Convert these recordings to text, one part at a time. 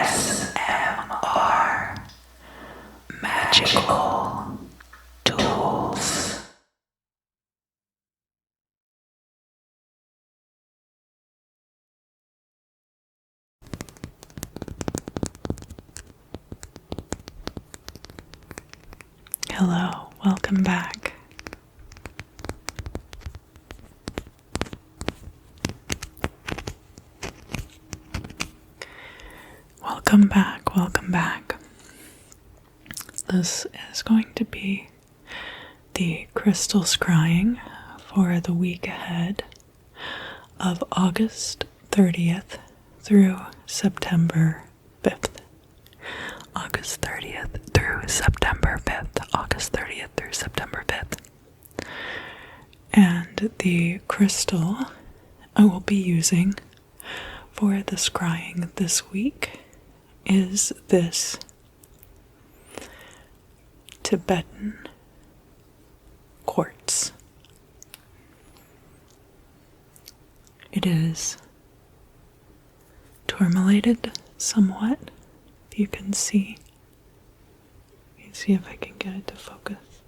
ASMR Magical Tools. Hello, welcome back. Welcome back. This is going to be the crystal scrying for the week ahead of August 30th through September 5th. August 30th through September 5th. August 30th through September 5th. And the crystal I will be using for the scrying this week is this Tibetan quartz. It is tourmalated somewhat, if you can see. Let me see if I can get it to focus.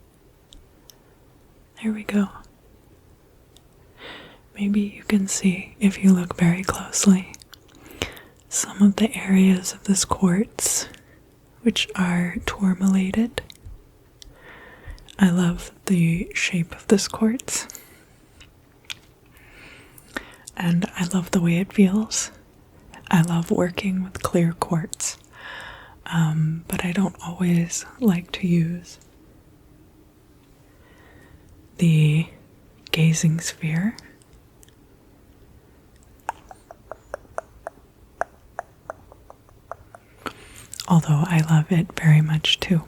There we go. Maybe you can see, if you look very closely, some of the areas of this quartz which are tourmalated. I love the shape of this quartz, and I love the way it feels. I love working with clear quartz, but I don't always like to use the gazing sphere. Although I love it very much too.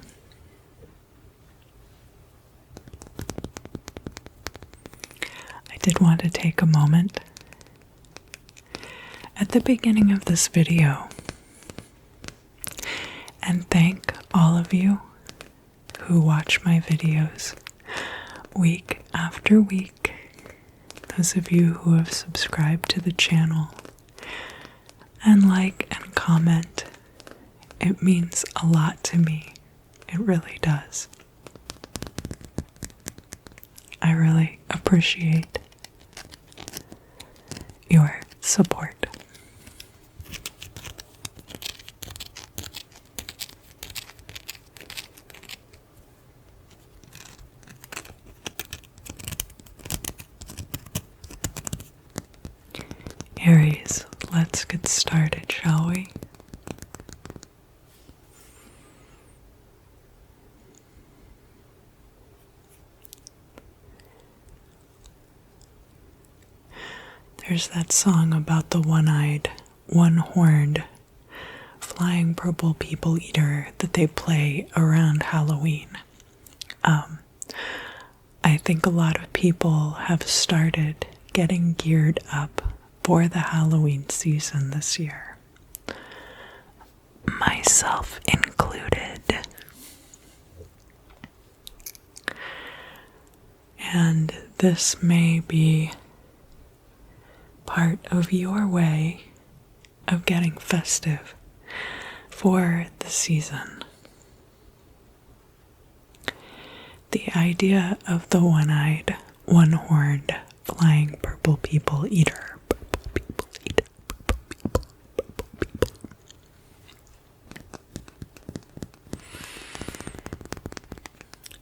I did want to take a moment at the beginning of this video and thank all of you who watch my videos week after week. Those of you who have subscribed to the channel and like and comment. It means a lot to me. It really does. I really appreciate your support. Aries, let's get started, shall we? There's that song about the one-eyed, one-horned, flying purple people eater that they play around Halloween. I think a lot of people have started getting geared up for the Halloween season this year. Myself included. And this may be part of your way of getting festive for the season. The idea of the one-eyed, one-horned, flying purple people eater,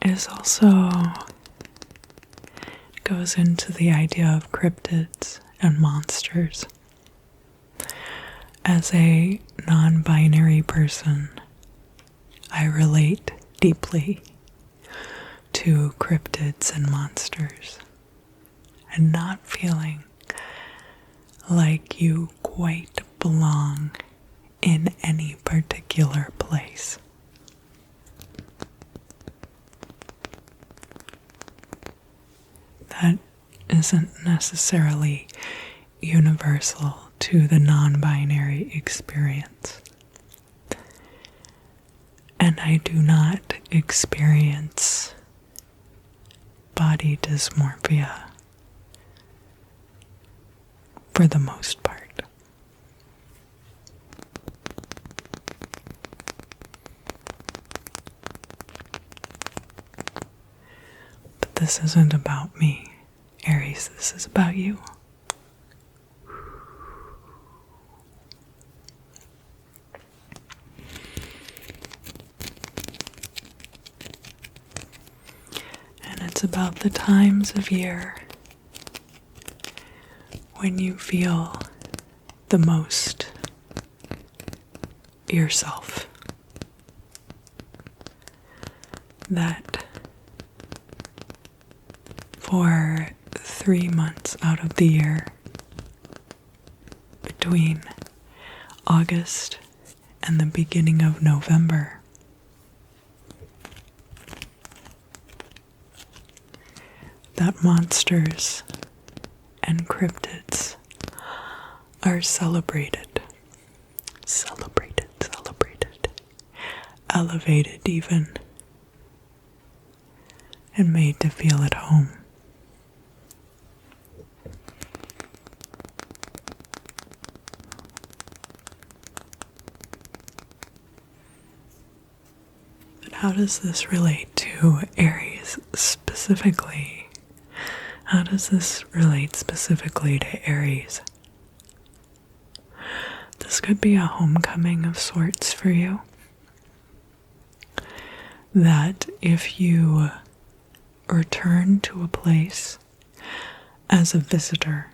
is also goes into the idea of cryptids and monsters. As a non-binary person, I relate deeply to cryptids and monsters, and not feeling like you quite belong in any particular place. That isn't necessarily universal to the non-binary experience. And I do not experience body dysmorphia for the most part. this isn't about me. Aries, this is about you. And it's about the times of year when you feel the most yourself. That for 3 months out of the year, between August and the beginning of November, that monsters and cryptids are celebrated, elevated even, and made to feel at home. But how does this relate to Aries specifically? How does this relate specifically to Aries? This could be a homecoming of sorts for you. That if you return to a place as a visitor,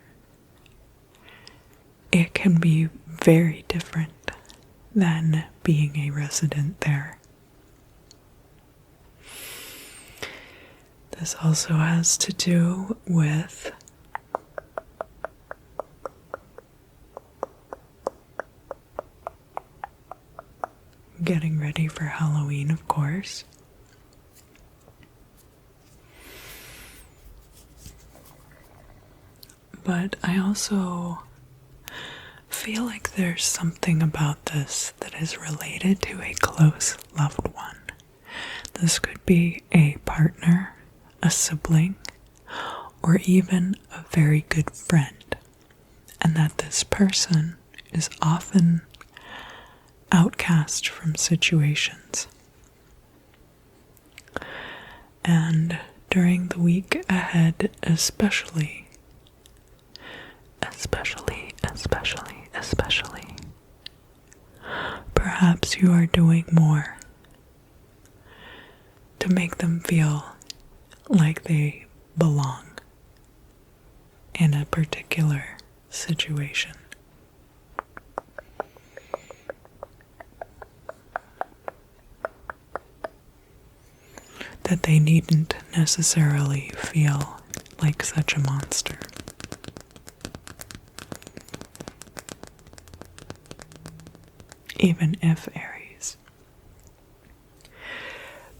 it can be very different than being a resident there. This also has to do with getting ready for Halloween, of course. But I also feel like there's something about this that is related to a close loved one. This could be a partner, a sibling, or even a very good friend. And that this person is often outcast from situations. And during the week ahead, especially, perhaps you are doing more to make them feel like they belong in a particular situation. That they needn't necessarily feel like such a monster. Even if Aries.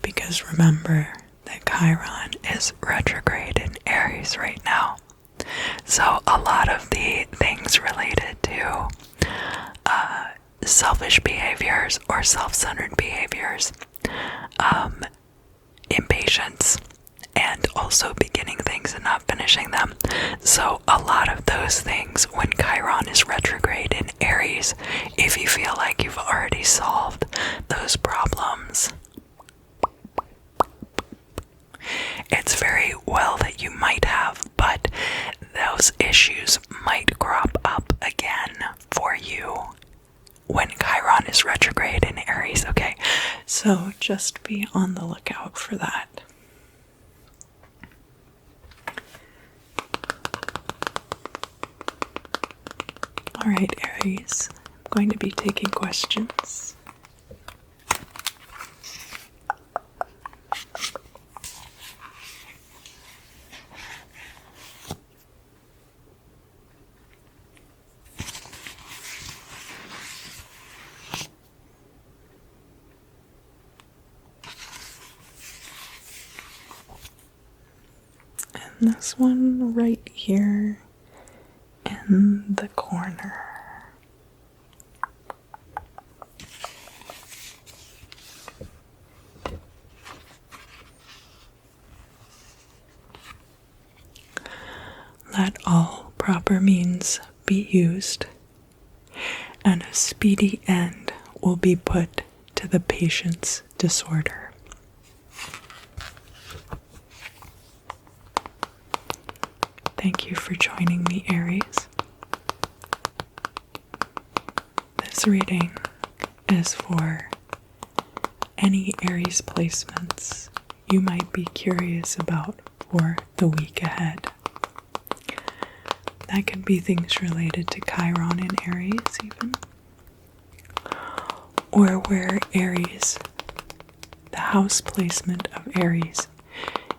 Because remember that Chiron is retrograde in Aries right now. So a lot of the things related to selfish behaviors or self-centered behaviors, impatience, and also beginning things and not finishing them. So a lot of those things, when Chiron is retrograde in Aries, if you feel like you've already solved those problems, it's very well that you might have, but those issues might crop up again for you when Chiron is retrograde in Aries, okay? So just be on the lookout for that. Alright, Aries, I'm going to be taking questions. And this one right here in the corner. Let all proper means be used, and a speedy end will be put to the patient's disorder. Thank you for joining me, Aries. This reading is for any Aries placements you might be curious about for the week ahead. That could be things related to Chiron in Aries even, or where Aries, the house placement of Aries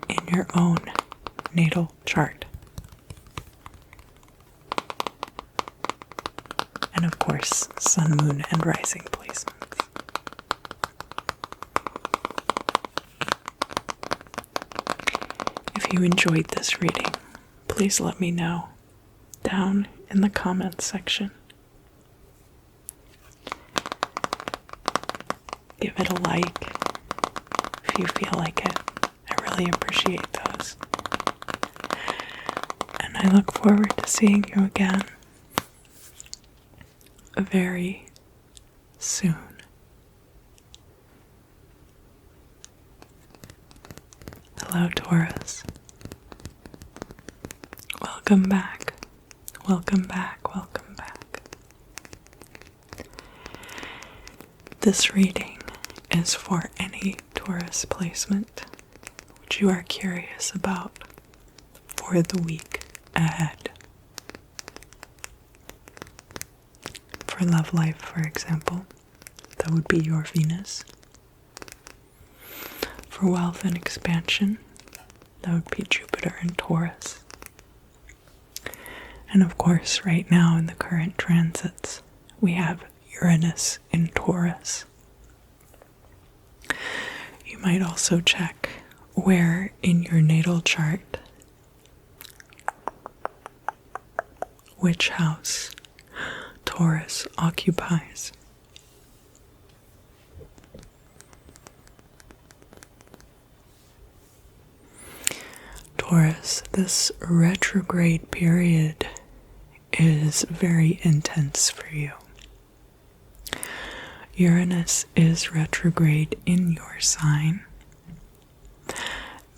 in your own natal chart. And of course, sun, moon, and rising placements. If you enjoyed this reading, please let me know down in the comments section. Give it a like if you feel like it. I really appreciate those. And I look forward to seeing you again very soon. Hello, Taurus. Welcome back. Welcome back. Welcome back. This reading is for any Taurus placement which you are curious about for the week ahead. For love life, for example, that would be your Venus. For wealth and expansion, that would be Jupiter and Taurus. And of course, right now in the current transits, we have Uranus in Taurus. You might also check where in your natal chart, which house Taurus occupies. Taurus, this retrograde period is very intense for you. Uranus is retrograde in your sign.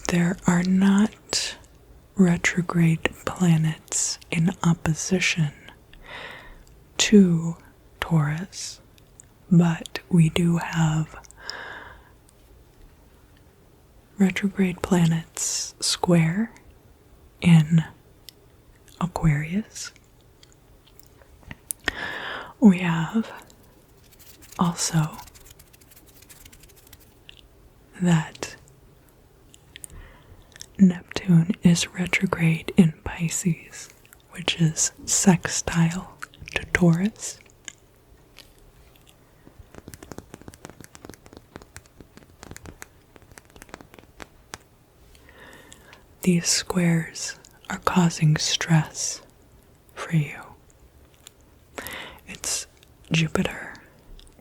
There are not retrograde planets in opposition to Taurus, but we do have retrograde planets square in Aquarius. We have also that Neptune is retrograde in Pisces, which is sextile to Taurus. These squares are causing stress for you. It's Jupiter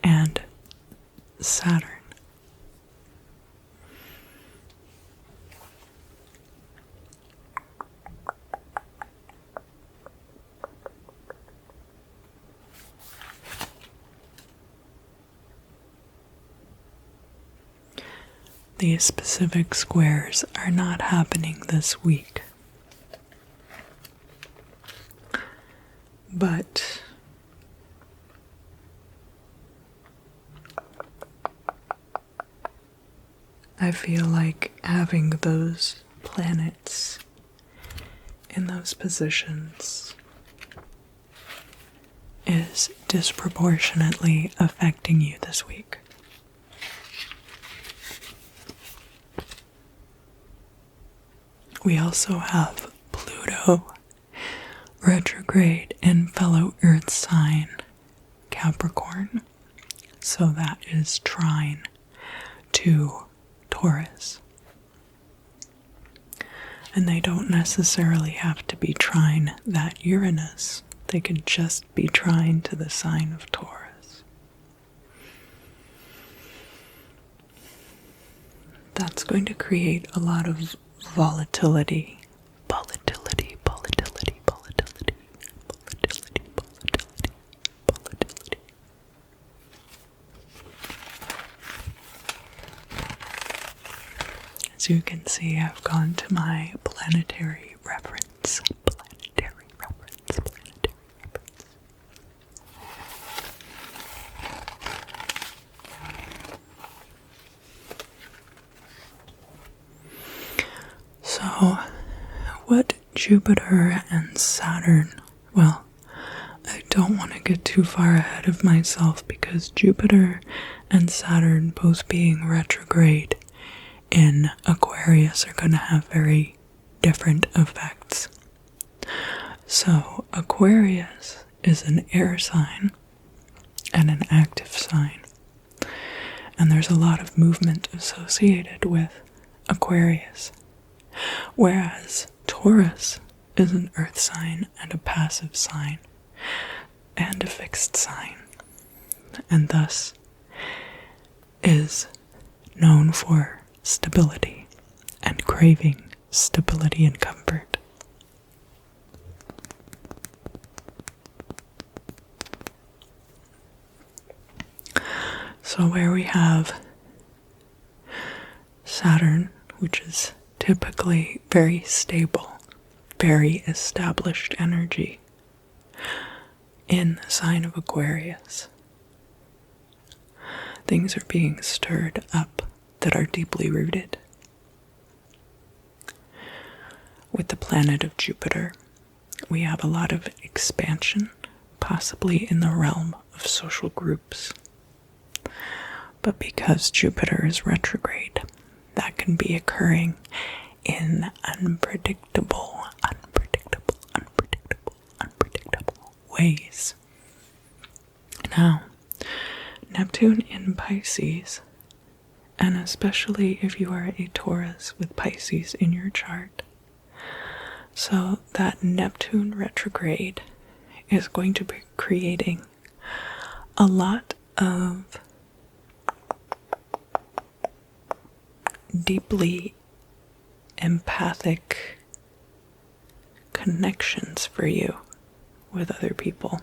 and Saturn. These specific squares are not happening this week, but I feel like having those planets in those positions is disproportionately affecting you this week. We also have Pluto retrograde in fellow Earth sign Capricorn, so that is trine to Taurus. And they don't necessarily have to be trine that Uranus, they could just be trine to the sign of Taurus. That's going to create a lot of volatility. As you can see, I've gone to my planetary reference. what Jupiter and Saturn, well, I don't want to get too far ahead of myself because Jupiter and Saturn both being retrograde in Aquarius are going to have very different effects. So Aquarius is an air sign and an active sign, and there's a lot of movement associated with Aquarius, whereas Taurus is an earth sign and a passive sign and a fixed sign, and thus is known for stability and craving stability and comfort. So where we have Saturn, which is typically very stable, very established energy in the sign of Aquarius, things are being stirred up that are deeply rooted. With the planet of Jupiter, we have a lot of expansion, possibly in the realm of social groups. But because Jupiter is retrograde, that can be occurring in unpredictable ways. Now, Neptune in Pisces, and especially if you are a Taurus with Pisces in your chart, so that Neptune retrograde is going to be creating a lot of deeply empathic connections for you with other people,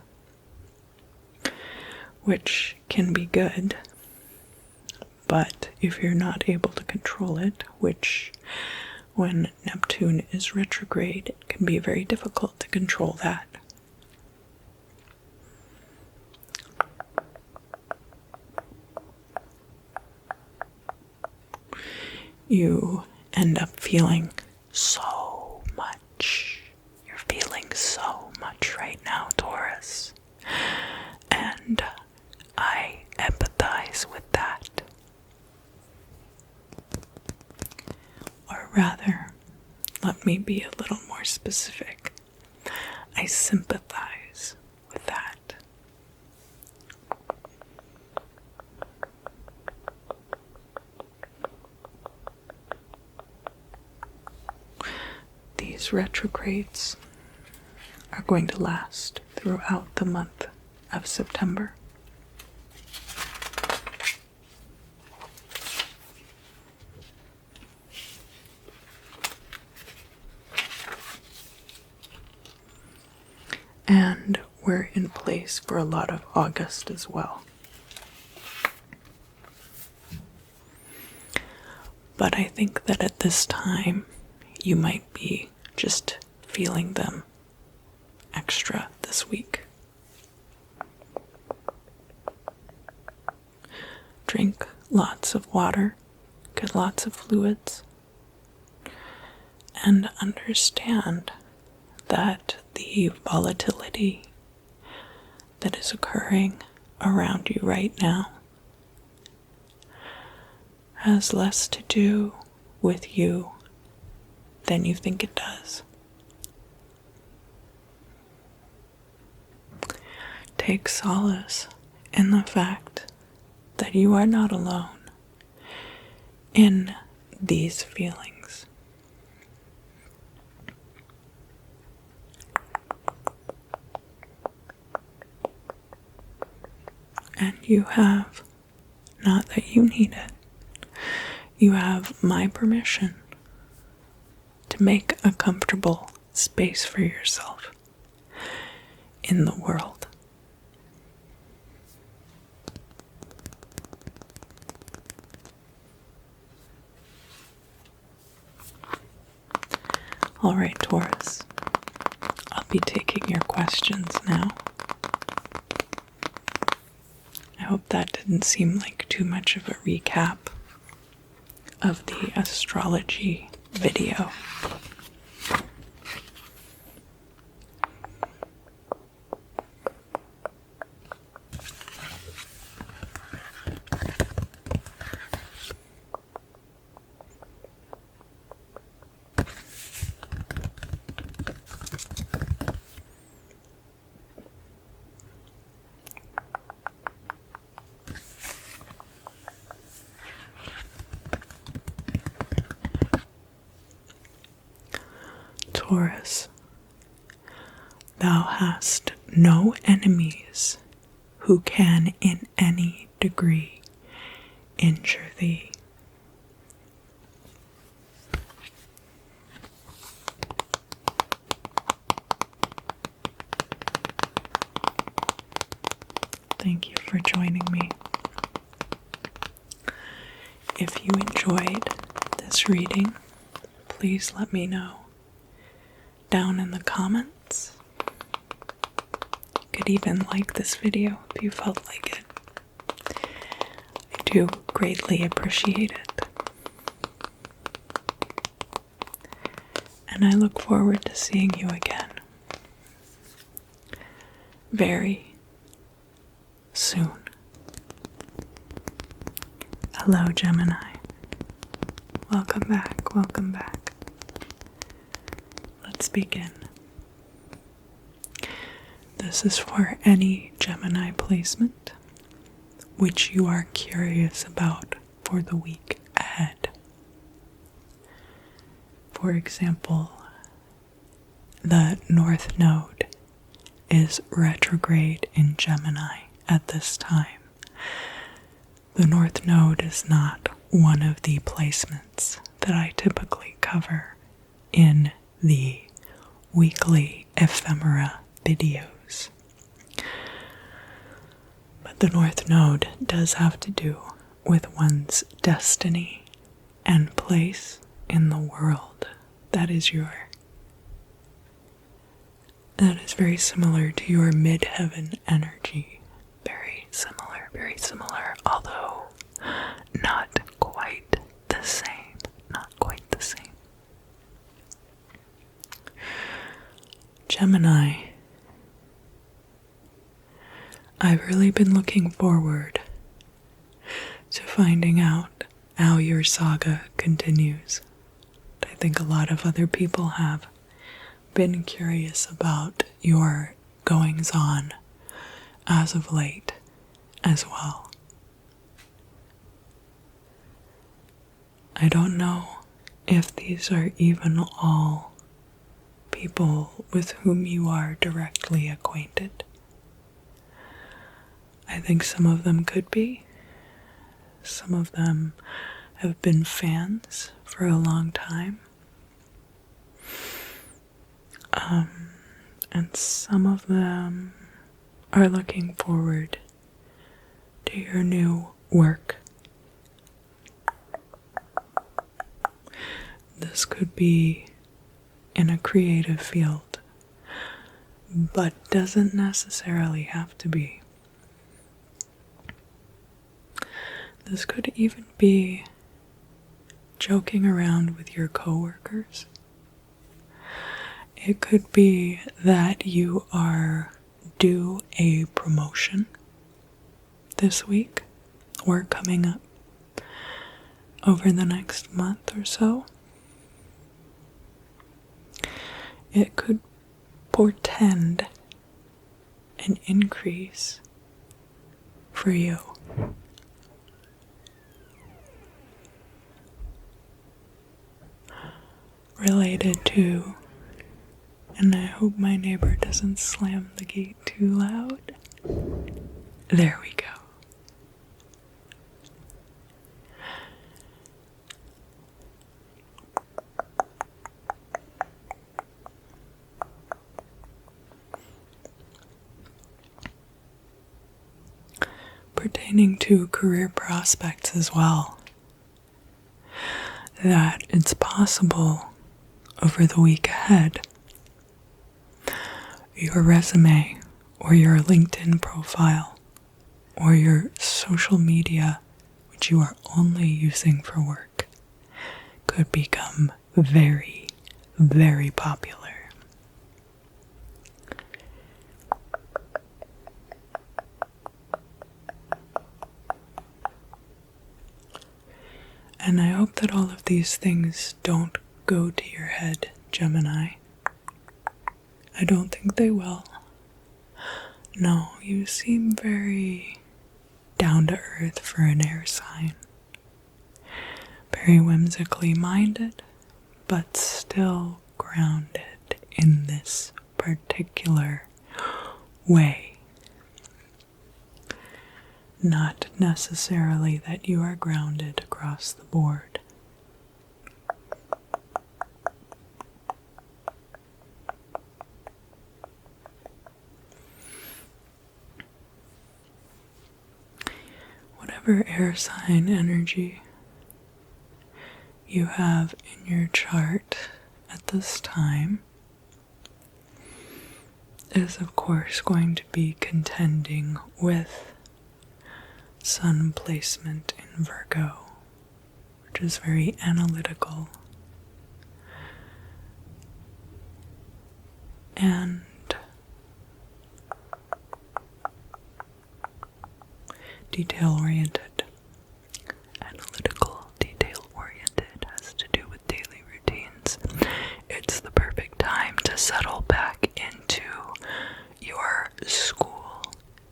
which can be good, but if you're not able to control it, which when Neptune is retrograde, it can be very difficult to control that. You end up feeling so much. You're feeling so much right now, Taurus. And I empathize with that. Or rather, let me be a little more specific. I sympathize with that. These retrogrades are going to last throughout the month of September. And we're in place for a lot of August as well. But I think that at this time, you might be just feeling them extra this week. Drink lots of water, get lots of fluids, and understand that the volatility that is occurring around you right now has less to do with you than you think it does. Take solace in the fact that you are not alone in these feelings. And you have, not that you need it, you have my permission to make a comfortable space for yourself in the world. All right, Taurus, I'll be taking your questions now. I hope that didn't seem like too much of a recap of the astrology video. Taurus, thou hast no enemies who can in any degree injure thee. Thank you for joining me. If you enjoyed this reading, please let me know down in the comments. You could even like this video if you felt like it. I do greatly appreciate it. And I look forward to seeing you again very soon. Hello, Gemini. Welcome back, welcome back. Let's begin. This is for any Gemini placement which you are curious about for the week ahead. For example, the North Node is retrograde in Gemini at this time. The North Node is not one of the placements that I typically cover in the weekly ephemera videos. But the North Node does have to do with one's destiny and place in the world. That is very similar to your midheaven energy. Very similar, although not quite the same. Gemini, I've really been looking forward to finding out how your saga continues. I think a lot of other people have been curious about your goings-on as of late as well. I don't know if these are even all people with whom you are directly acquainted. I think some of them could be. Some of them have been fans for a long time. And some of them are looking forward to your new work. This could be in a creative field, but doesn't necessarily have to be. This could even be joking around with your coworkers. It could be that you are due a promotion this week or coming up over the next month or so. It could portend an increase for you. Related to, and I hope my neighbor doesn't slam the gate too loud. There we go. Pertaining to career prospects as well, that it's possible over the week ahead your resume or your LinkedIn profile or your social media, which you are only using for work, could become very, very popular. And I hope that all of these things don't go to your head, Gemini. I don't think they will. No, you seem very down to earth for an air sign. Very whimsically minded, but still grounded in this particular way. Not necessarily that you are grounded across the board. Whatever air sign energy you have in your chart at this time is of course going to be contending with sun placement in Virgo, which is very analytical and detail-oriented. Analytical, detail-oriented has to do with daily routines. It's the perfect time to settle back into your school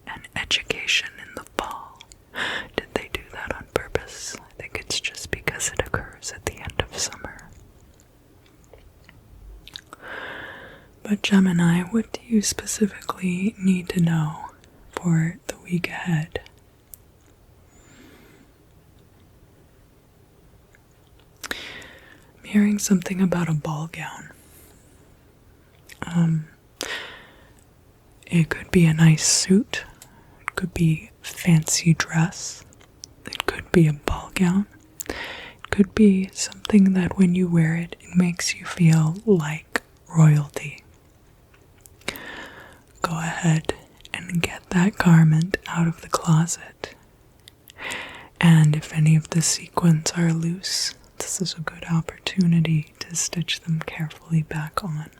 and education in the fall. Did they do that on purpose? I think it's just because it occurs at the end of summer. But Gemini, what do you specifically need to know for the week ahead? I'm hearing something about a ball gown. It could be a nice suit. It could be a fancy dress. It could be a ball gown. It could be something that when you wear it, it makes you feel like royalty. Go ahead and get that garment out of the closet. And if any of the sequins are loose, this is a good opportunity to stitch them carefully back on.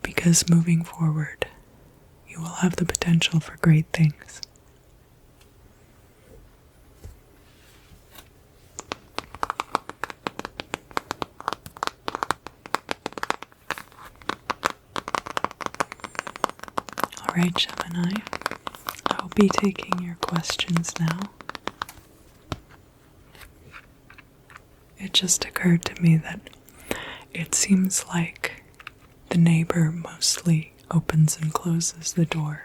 Because moving forward, you will have the potential for great things. Alright, Gemini, I'll be taking your questions now. It just occurred to me that it seems like the neighbor mostly opens and closes the door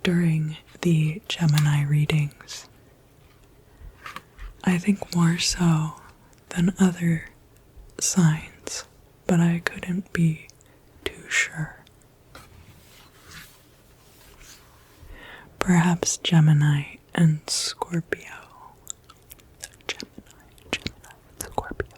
during the Gemini readings. I think more so than other signs, but I couldn't be too sure. Perhaps Gemini and Scorpio. Gemini and Scorpio.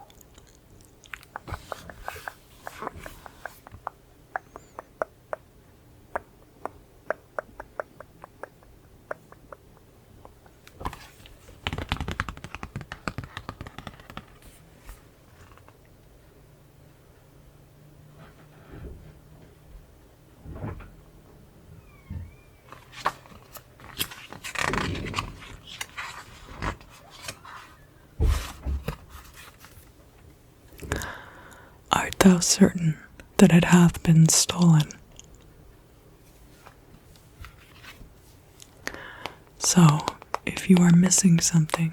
Art thou certain that it hath been stolen? So, if you are missing something,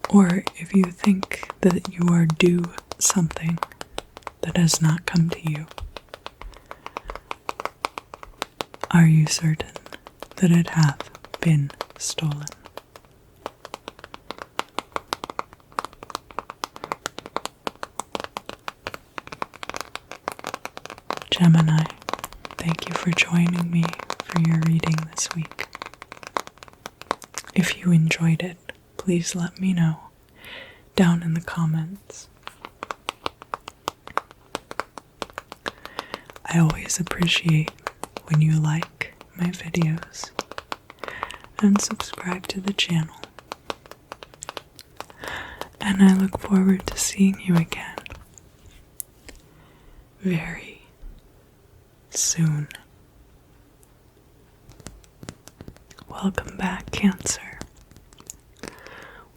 or if you think that you are due something that has not come to you, are you certain that it hath been stolen? Gemini, thank you for joining me for your reading this week. If you enjoyed it, please let me know down in the comments. I always appreciate when you like my videos and subscribe to the channel. And I look forward to seeing you again very soon. Welcome back, Cancer.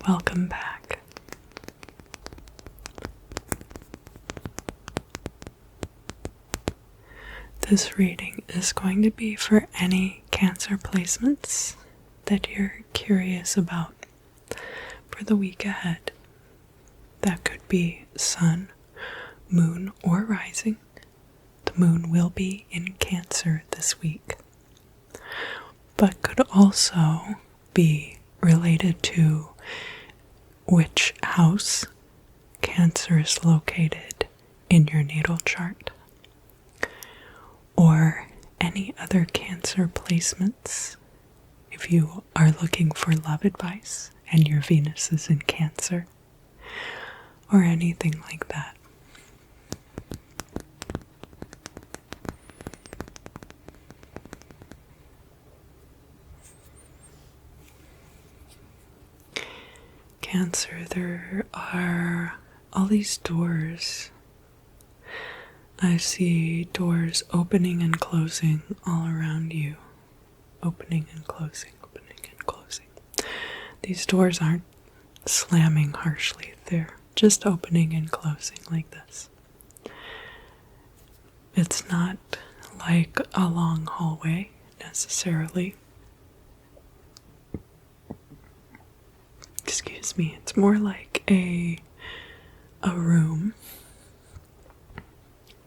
Welcome back. This reading is going to be for any Cancer placements that you're curious about for the week ahead. That could be Sun, moon or rising. The moon will be in Cancer this week, but could also be related to which house Cancer is located in your natal chart, or any other Cancer placements if you are looking for love advice and your Venus is in Cancer, or anything like that. Cancer, there are all these doors. I see doors opening and closing all around you. Opening and closing, opening and closing. These doors aren't slamming harshly, they're just opening and closing like this. It's not like a long hallway necessarily. Excuse me, it's more like a room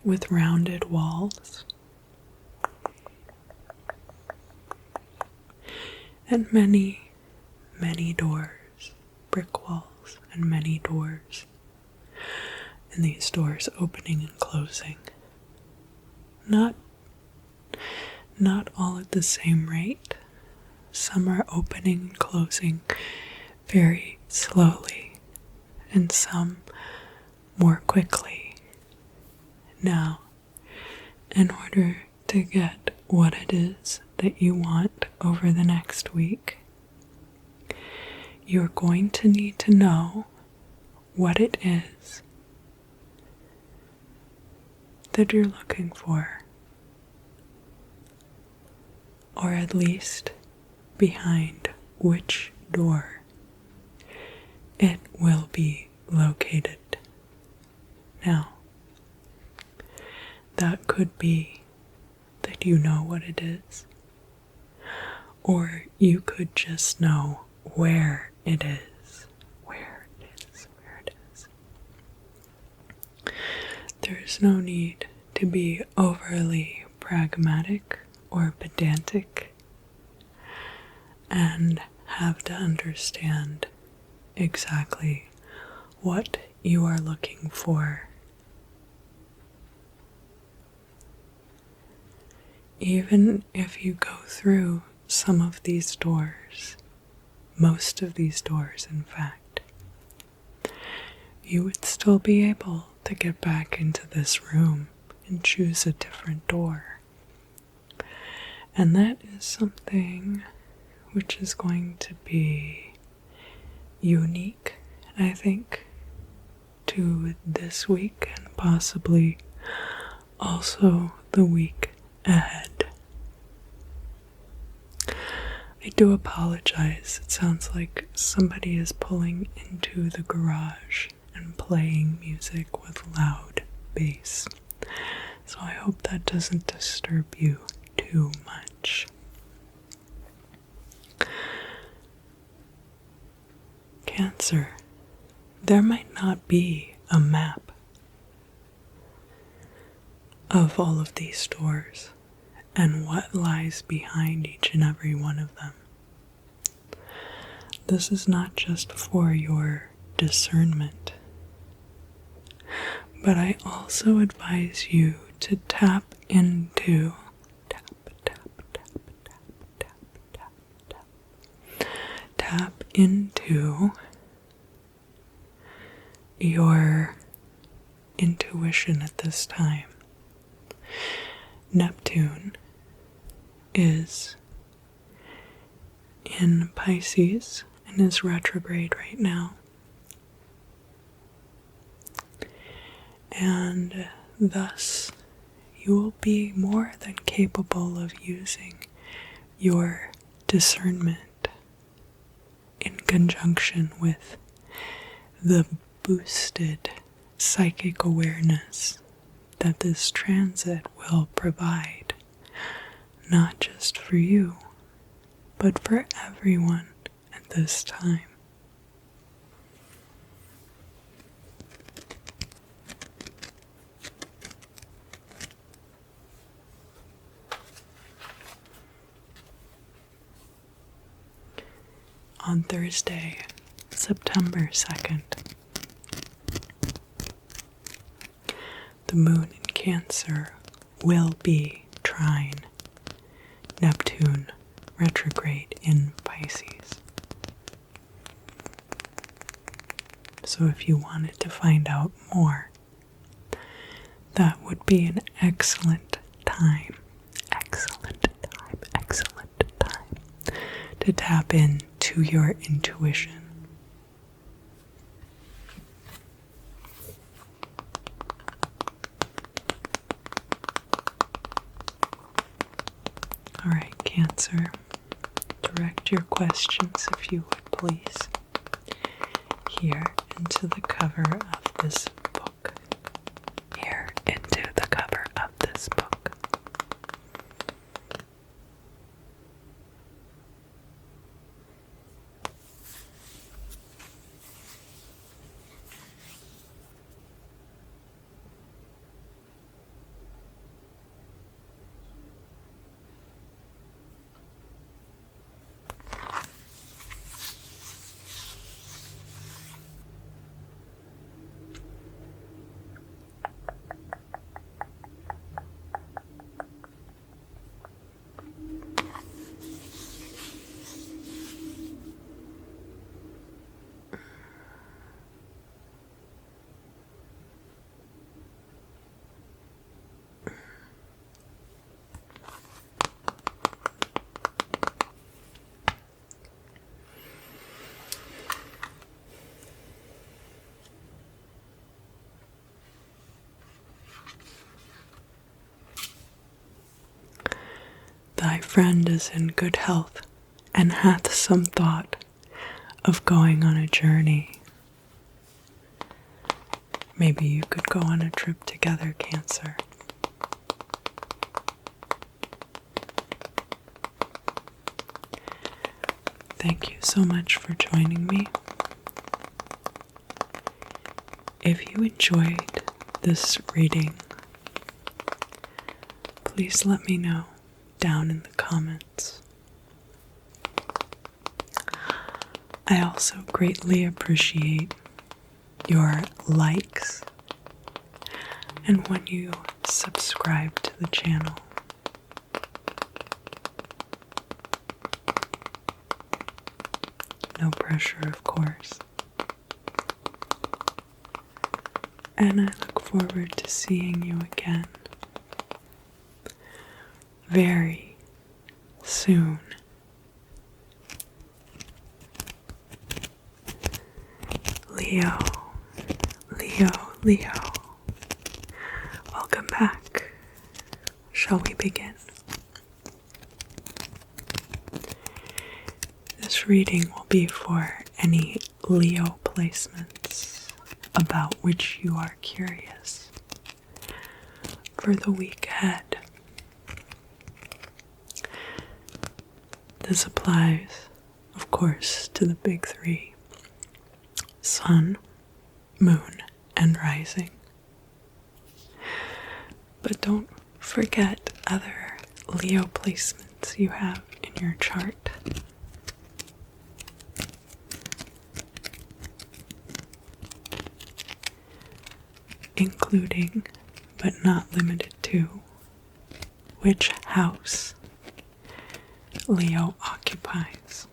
with rounded walls and many, many doors, brick walls and many doors, and these doors opening and closing. Not all at the same rate. Some are opening and closing very slowly, and some more quickly. Now, in order to get what it is that you want over the next week, you're going to need to know what it is that you're looking for, or at least behind which door it will be located. Now, that could be that you know what it is, or you could just know where it is. Where it is, where it is. There's no need to be overly pragmatic or pedantic and have to understand exactly what you are looking for. Even if you go through some of these doors, most of these doors in fact, you would still be able to get back into this room and choose a different door. And that is something which is going to be unique, I think, to this week and possibly also the week ahead. I do apologize. It sounds like somebody is pulling into the garage and playing music with loud bass. So I hope that doesn't disturb you too much. Cancer, there might not be a map of all of these doors and what lies behind each and every one of them. This is not just for your discernment, but I also advise you to tap into your intuition at this time. Neptune is in Pisces and is retrograde right now. And thus, you will be more than capable of using your discernment in conjunction with the boosted psychic awareness that this transit will provide, not just for you, but for everyone at this time. on Thursday, September 2nd. The moon in Cancer will be trine Neptune retrograde in Pisces. So if you wanted to find out more, that would be an excellent time to tap into your intuition. All right, Cancer, direct your questions, if you would please, here into the cover of this book. Here into the cover of this book. Thy friend is in good health, and hath some thought of going on a journey. Maybe you could go on a trip together, Cancer. Thank you so much for joining me. If you enjoyed this reading, please let me know down in the comments. I also greatly appreciate your likes and when you subscribe to the channel. No pressure, of course. And I look forward to seeing you again very soon. Leo, Leo, Leo. Welcome back. Shall we begin? This reading will be for any Leo placements about which you are curious for the week ahead. This applies, of course, to the big three: Sun, Moon, and Rising. But don't forget other Leo placements you have in your chart. Including, but not limited to, which house Leo occupies.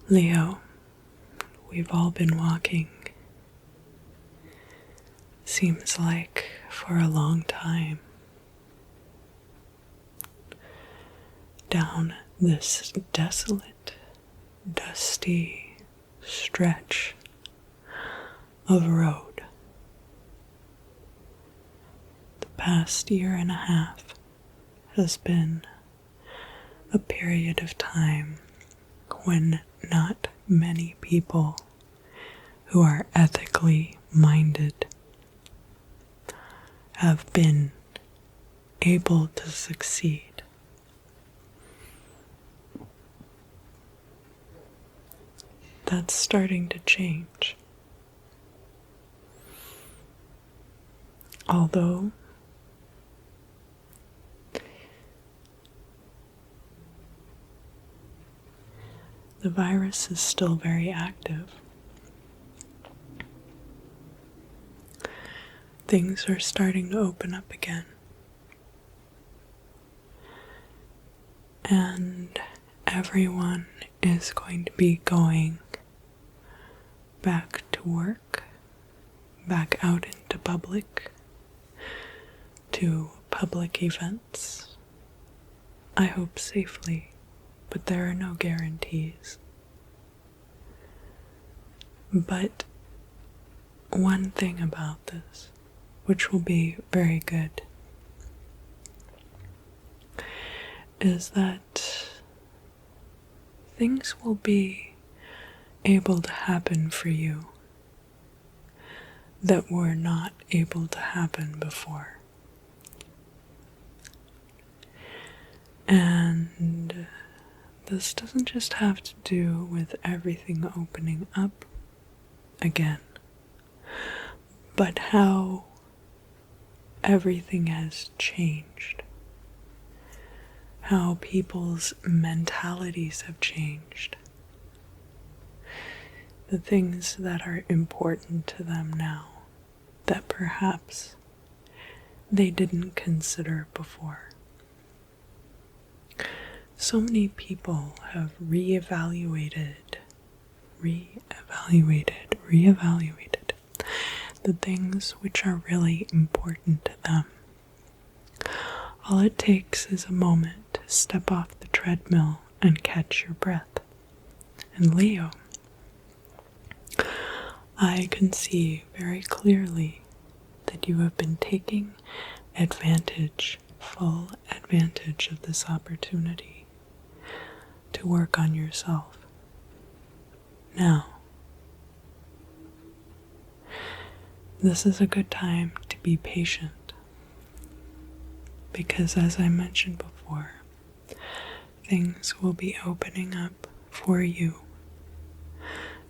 Leo, we've all been walking, seems like for a long time, down this desolate, dusty stretch of road. The past year and a half has been a period of time when not many people who are ethically minded have been able to succeed. That's starting to change. although the virus is still very active, things are starting to open up again. And everyone is going to be going back to work, back out into public, to public events. I hope safely, but there are no guarantees. But one thing about this, which will be very good, is that things will be able to happen for you that were not able to happen before. And this doesn't just have to do with everything opening up again, but how everything has changed. How people's mentalities have changed. The things that are important to them now that perhaps they didn't consider before. So many people have reevaluated the things which are really important to them. All it takes is a moment to step off the treadmill and catch your breath. And Leo, I can see very clearly that you have been taking full advantage of this opportunity to work on yourself. Now, this is a good time to be patient, because as I mentioned before, things will be opening up for you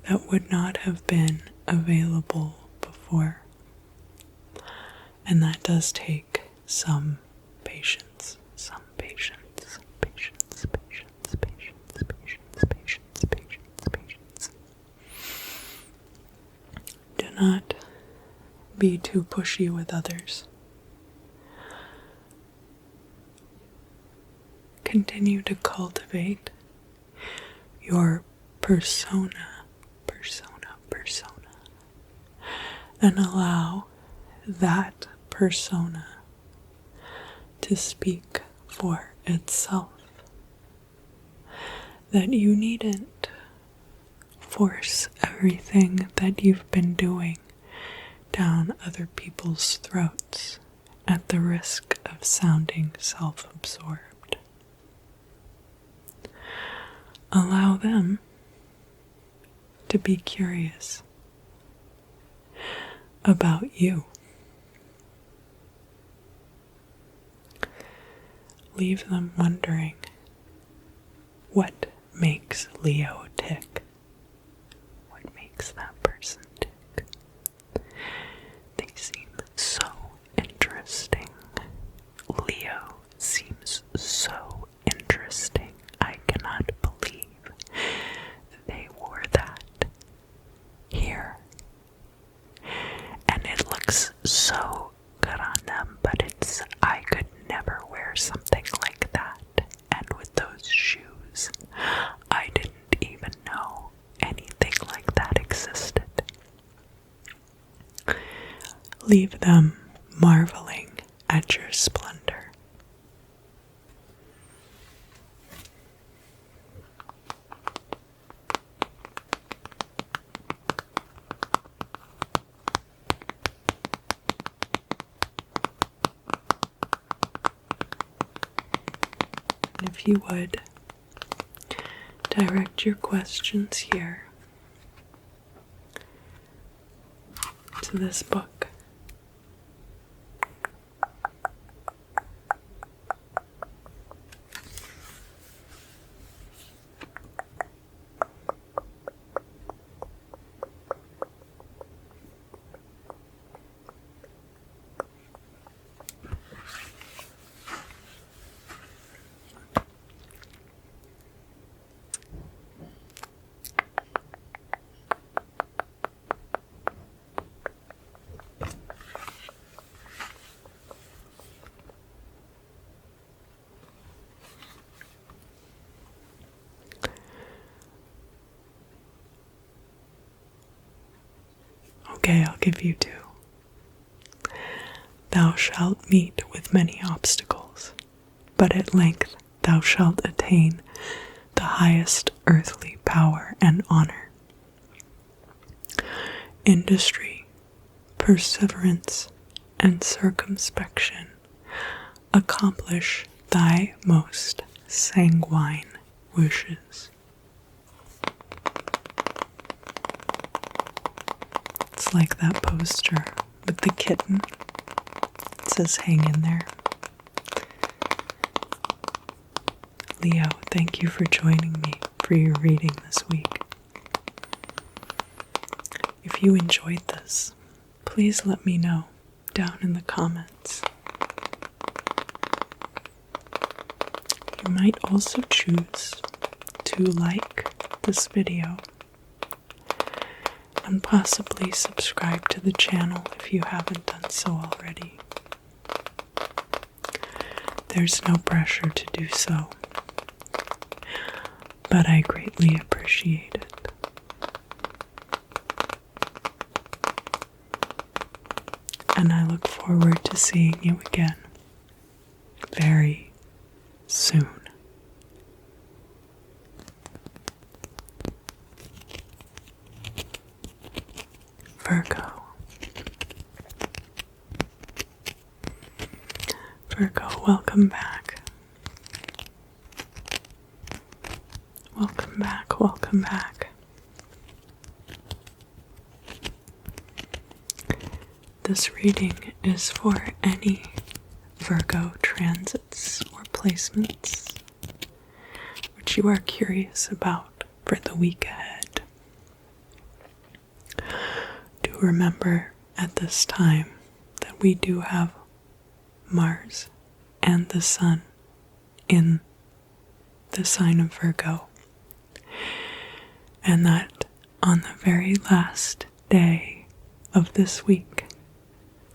that would not have been available before. And that does take some patience, patience. Do not be too pushy with others. Continue to cultivate your persona, and allow that persona to speak for itself. That you needn't force everything that you've been doing down other people's throats at the risk of sounding self-absorbed. Allow them to be curious about you. Leave them wondering, what makes Leo tick? What makes that person tick? They seem so interesting. Leo seems so interesting. I cannot believe they wore that here. And it looks so good on them, but I could never wear something like that. And with those shoes, I didn't even know anything like that existed. Leave them marveling at your splendor. If you would, direct your questions here to this book. Okay, I'll give you 2. Thou shalt meet with many obstacles, but at length thou shalt attain the highest earthly power and honor. Industry, perseverance, and circumspection accomplish thy most sanguine wishes. It's like that poster with the kitten. It says hang in there. Leo, thank you for joining me for your reading this week. If you enjoyed this, please let me know down in the comments. You might also choose to like this video and possibly subscribe to the channel if you haven't done so already. There's no pressure to do so, but I greatly appreciate it. And I look forward to seeing you again very soon. Virgo. Virgo, welcome back. Welcome back, welcome back. This reading is for any Virgo transits or placements which you are curious about for the week ahead. Do remember at this time that we do have Mars and the Sun in the sign of Virgo, and that on the very last day of this week,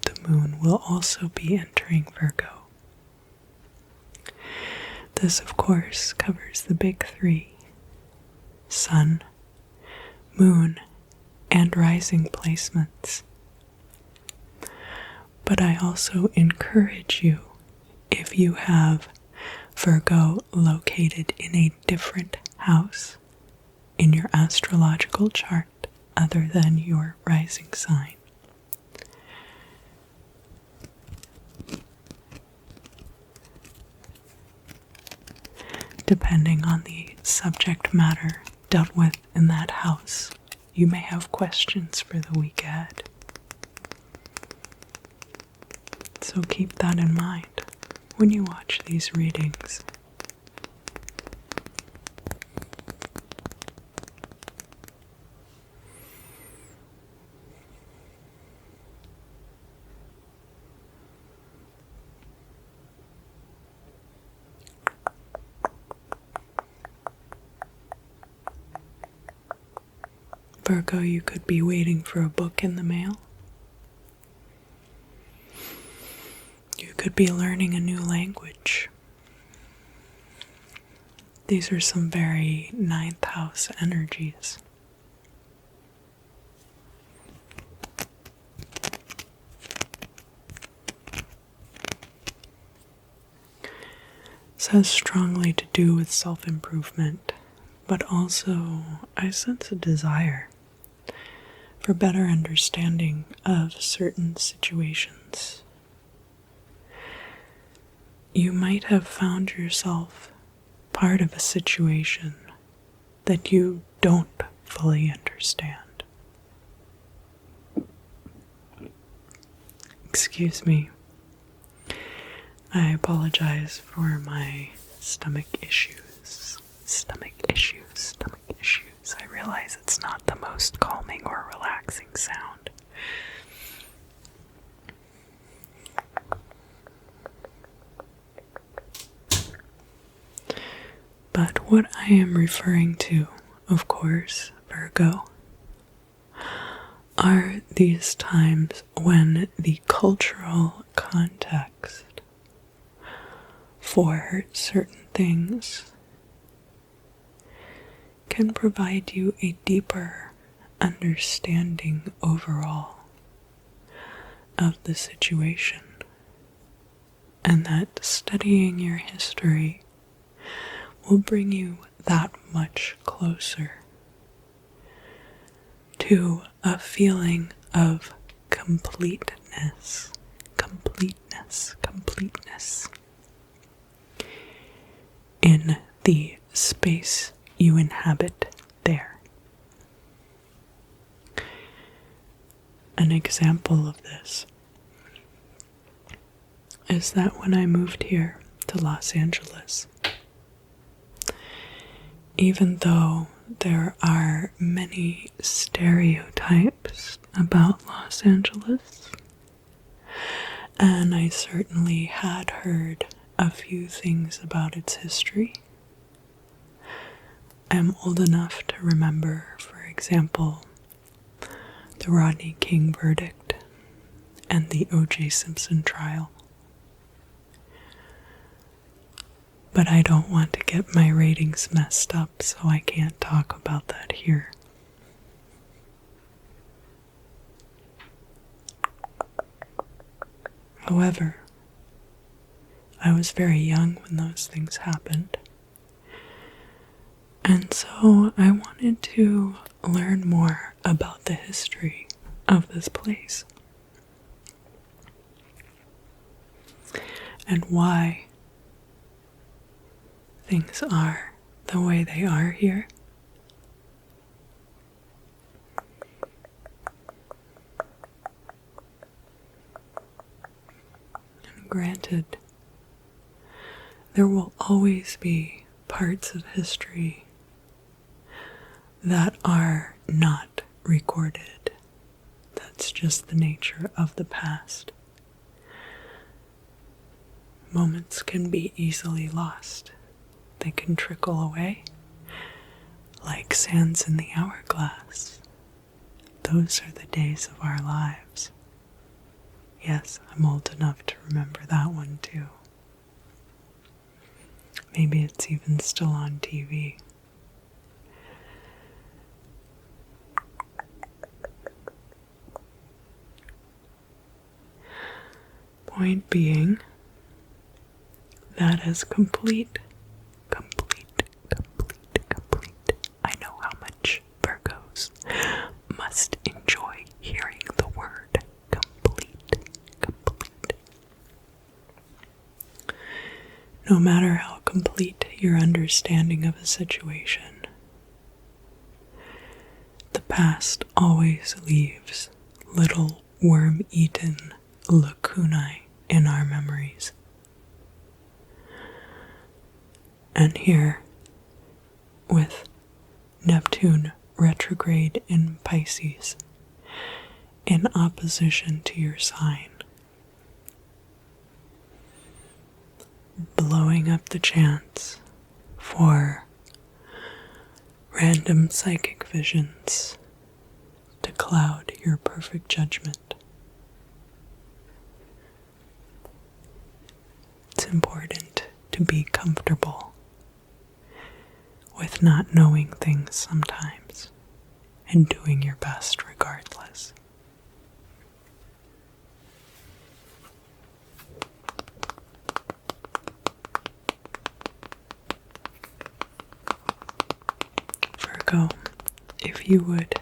the moon will also be entering Virgo. This, of course, covers the big 3: Sun, Moon, and rising placements. But I also encourage you, if you have Virgo located in a different house in your astrological chart other than your rising sign, depending on the subject matter dealt with in that house, you may have questions for the week ahead. So keep that in mind when you watch these readings. Virgo, you could be waiting for a book in the mail. You could be learning a new language. These are some very 9th house energies. This has strongly to do with self-improvement, but also I sense a desire for better understanding of certain situations. You might have found yourself part of a situation that you don't fully understand. Excuse me. I apologize for my stomach issues. I realize it's not the most calming or relaxing sound. But what I am referring to, of course, Virgo, are these times when the cultural context for certain things can provide you a deeper understanding overall of the situation, and that studying your history will bring you that much closer to a feeling of completeness in the space you inhabit there. An example of this is that when I moved here to Los Angeles, even though there are many stereotypes about Los Angeles, and I certainly had heard a few things about its history, I'm old enough to remember, for example, the Rodney King verdict and the O.J. Simpson trial. But I don't want to get my ratings messed up, so I can't talk about that here. However, I was very young when those things happened, and so I wanted to learn more about the history of this place and why things are the way they are here. And granted, there will always be parts of history that are not recorded. That's just the nature of the past. Moments can be easily lost. They can trickle away like sands in the hourglass. Those are the days of our lives. Yes, I'm old enough to remember that one too. Maybe it's even still on TV. Point being, that is complete. I know how much Virgos must enjoy hearing the word complete. No matter how complete your understanding of a situation, the past always leaves little worm-eaten lacunae in our memories. And here, with Neptune retrograde in Pisces, in opposition to your sign, blowing up the chance for random psychic visions to cloud your perfect judgment. It's important to be comfortable with not knowing things sometimes and doing your best regardless. Virgo, if you would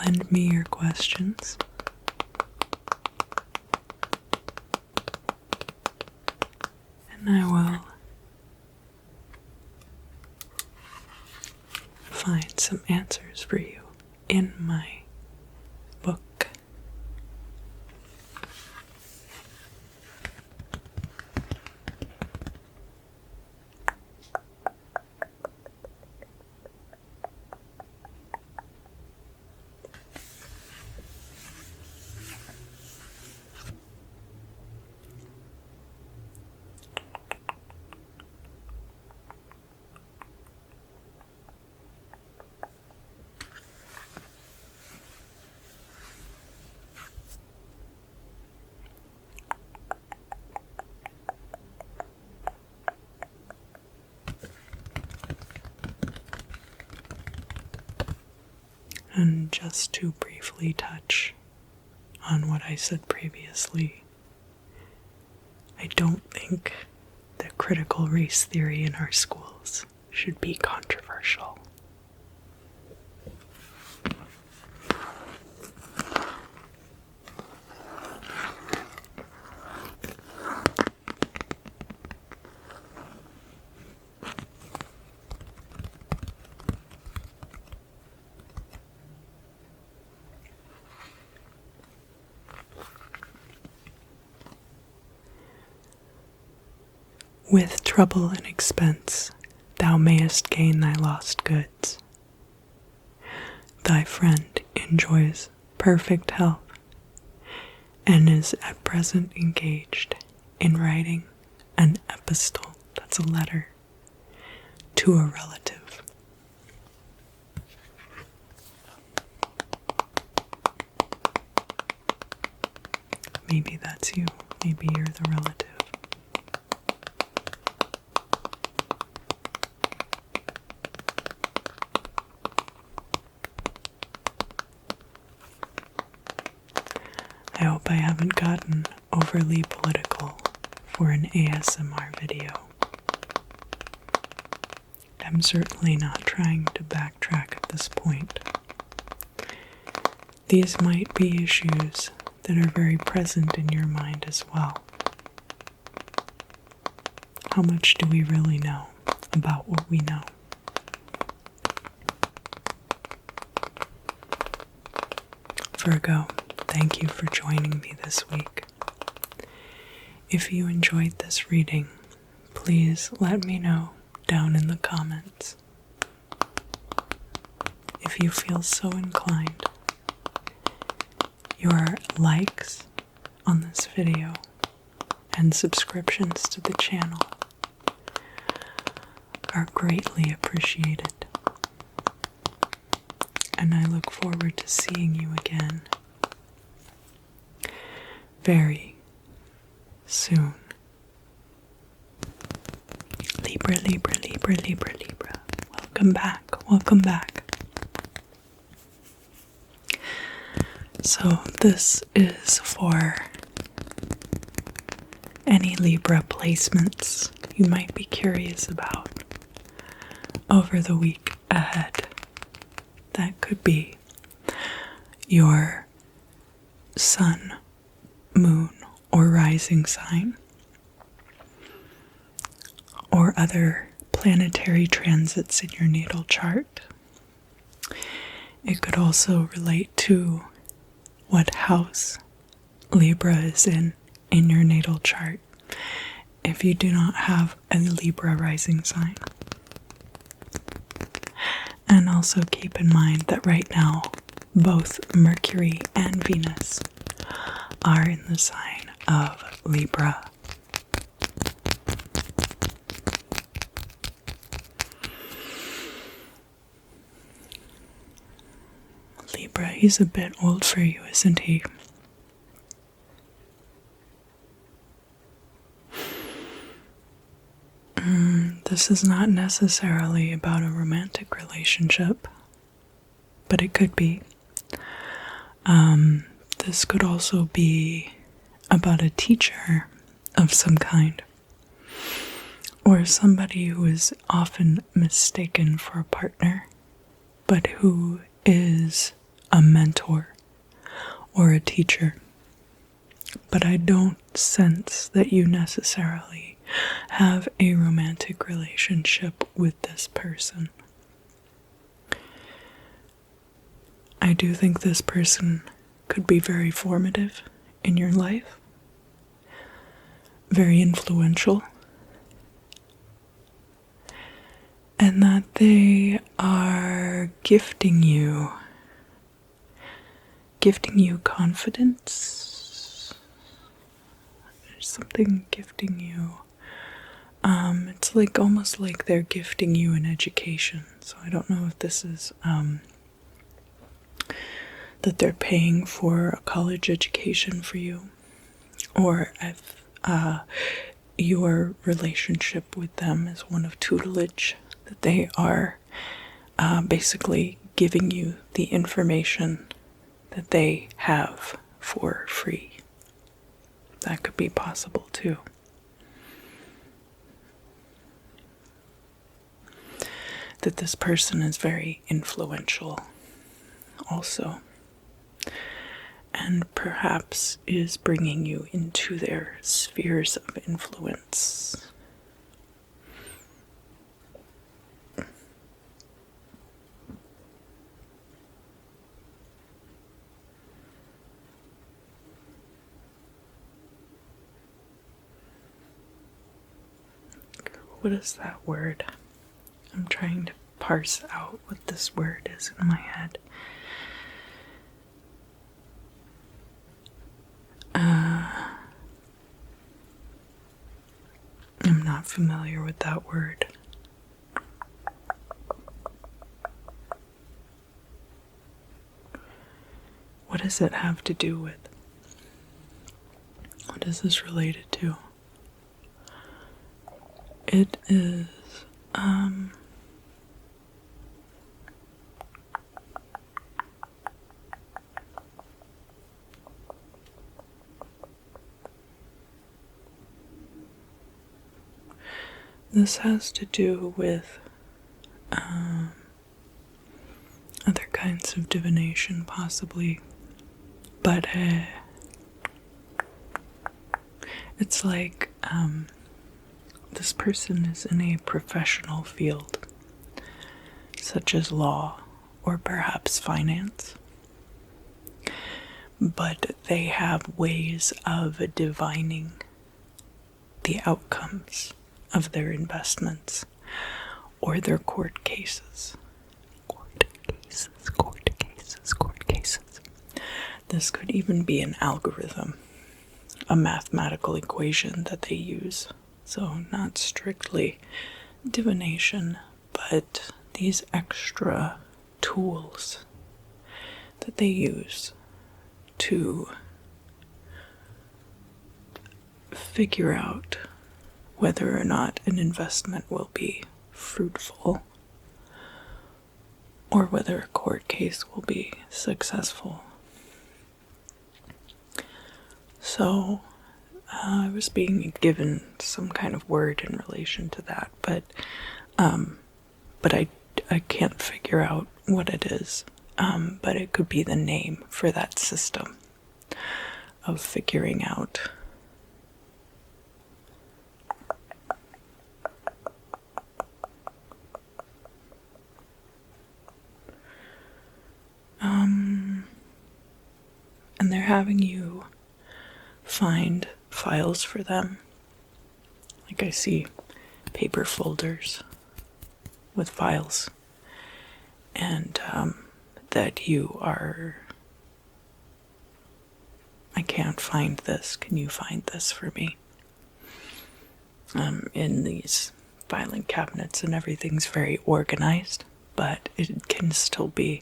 lend me your questions. And I will find some answers for you in my book. And just to briefly touch on what I said previously. I don't think that critical race theory in our schools should be controversial. With trouble and expense, thou mayest gain thy lost goods. Thy friend enjoys perfect health and is at present engaged in writing an epistle, that's a letter, to a relative. Maybe that's you. Maybe you're the relative. I hope I haven't gotten overly political for an ASMR video. I'm certainly not trying to backtrack at this point. These might be issues that are very present in your mind as well. How much do we really know about what we know? Virgo, thank you for joining me this week. If you enjoyed this reading, please let me know down in the comments. If you feel so inclined, your likes on this video and subscriptions to the channel are greatly appreciated. And I look forward to seeing you again very soon. Libra, Libra, Libra, Libra, Libra. Welcome back, welcome back. So this is for any Libra placements you might be curious about over the week ahead. That could be your sun, moon, or rising sign, or other planetary transits in your natal chart. It could also relate to what house Libra is in your natal chart if you do not have a Libra rising sign. And also keep in mind that right now, both Mercury and Venus are in the sign of Libra. Libra, he's a bit old for you, isn't he? This is not necessarily about a romantic relationship, but it could be. This could also be about a teacher of some kind, or somebody who is often mistaken for a partner, but who is a mentor or a teacher. But I don't sense that you necessarily have a romantic relationship with this person. I do think this person could be very formative in your life, very influential, and that they are gifting you confidence. There's something gifting you. It's like almost like they're gifting you an education. So I don't know if this is that they're paying for a college education for you, or if your relationship with them is one of tutelage, that they are basically giving you the information that they have for free. That could be possible too. That this person is very influential also, and perhaps is bringing you into their spheres of influence. What is that word? I'm trying to parse out what this word is in my head. I'm not familiar with that word. What does it have to do with? What is this related to? It is, this has to do with other kinds of divination, possibly, but it's like this person is in a professional field, such as law or perhaps finance, but they have ways of divining the outcomes of their investments or their court cases. Court cases. This could even be an algorithm, a mathematical equation that they use. So not strictly divination, but these extra tools that they use to figure out whether or not an investment will be fruitful or whether a court case will be successful. So I was being given some kind of word in relation to that, but I can't figure out what it is. But it could be the name for that system of figuring out and they're having you find files for them. Like I see paper folders with files, and that you are, I can't find this, can you find this for me? In these filing cabinets, and everything's very organized, but it can still be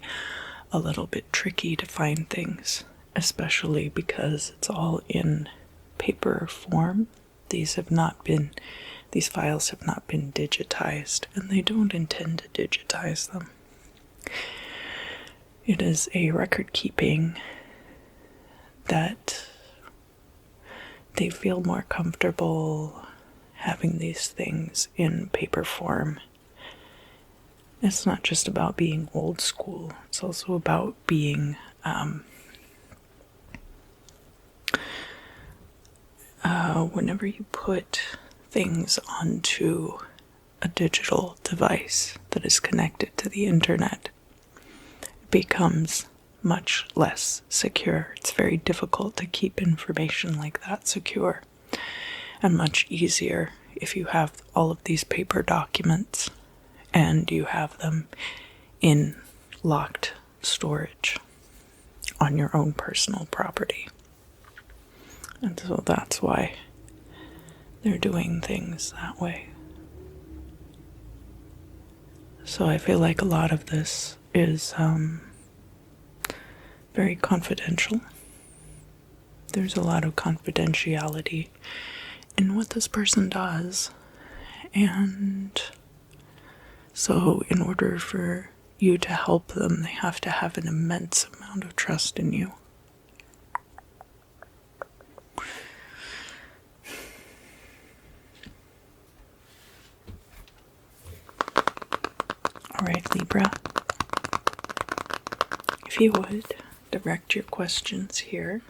a little bit tricky to find things, especially because it's all in paper form. These files have not been digitized, and they don't intend to digitize them. It is a record keeping that they feel more comfortable having these things in paper form. It's not just about being old school, it's also about being whenever you put things onto a digital device that is connected to the internet, it becomes much less secure. It's very difficult to keep information like that secure, and much easier if you have all of these paper documents and you have them in locked storage on your own personal property. And so that's why they're doing things that way. So I feel like a lot of this is very confidential. There's a lot of confidentiality in what this person does. And so in order for you to help them, they have to have an immense amount of trust in you. Libra. If you would, direct your questions here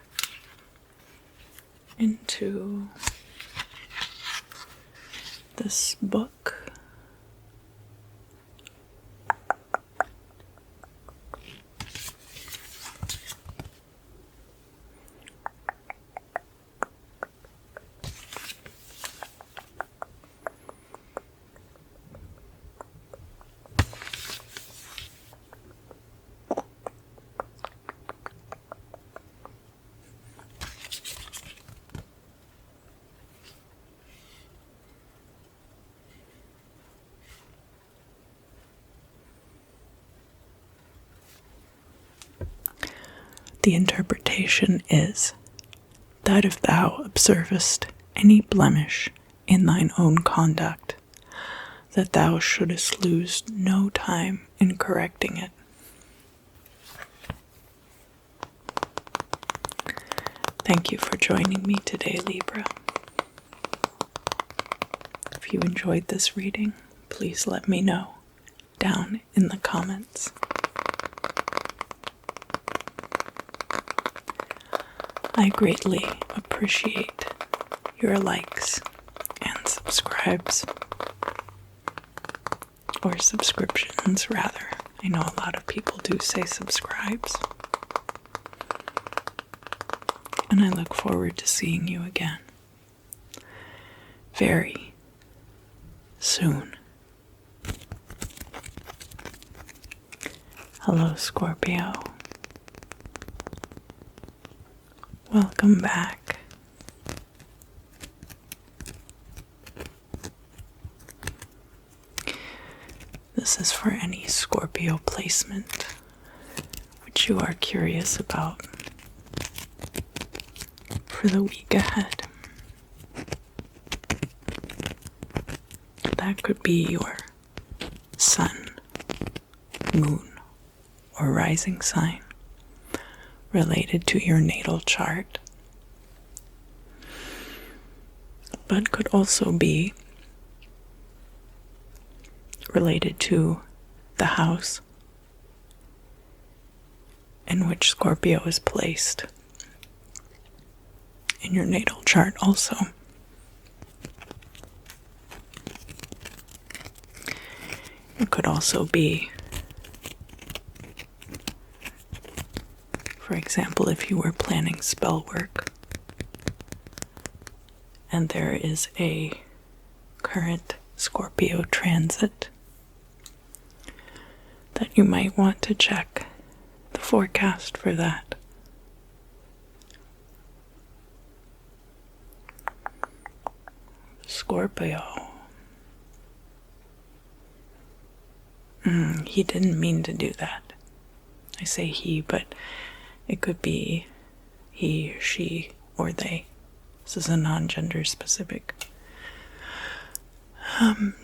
into this book. The interpretation is that if thou observest any blemish in thine own conduct, that thou shouldest lose no time in correcting it. Thank you for joining me today, Libra. If you enjoyed this reading, please let me know down in the comments. I greatly appreciate your likes and subscribes, or subscriptions rather. I know a lot of people do say subscribes. And I look forward to seeing you again very soon. Hello, Scorpio. Welcome back. This is for any Scorpio placement which you are curious about for the week ahead. That could be your sun, moon, or rising sign related to your natal chart, but could also be related to the house in which Scorpio is placed in your natal chart also. It could also be, for example, if you were planning spell work and there is a current Scorpio transit, that you might want to check the forecast for that. Scorpio. He didn't mean to do that. I say he, but it could be he, she, or they. This is a non-gender specific.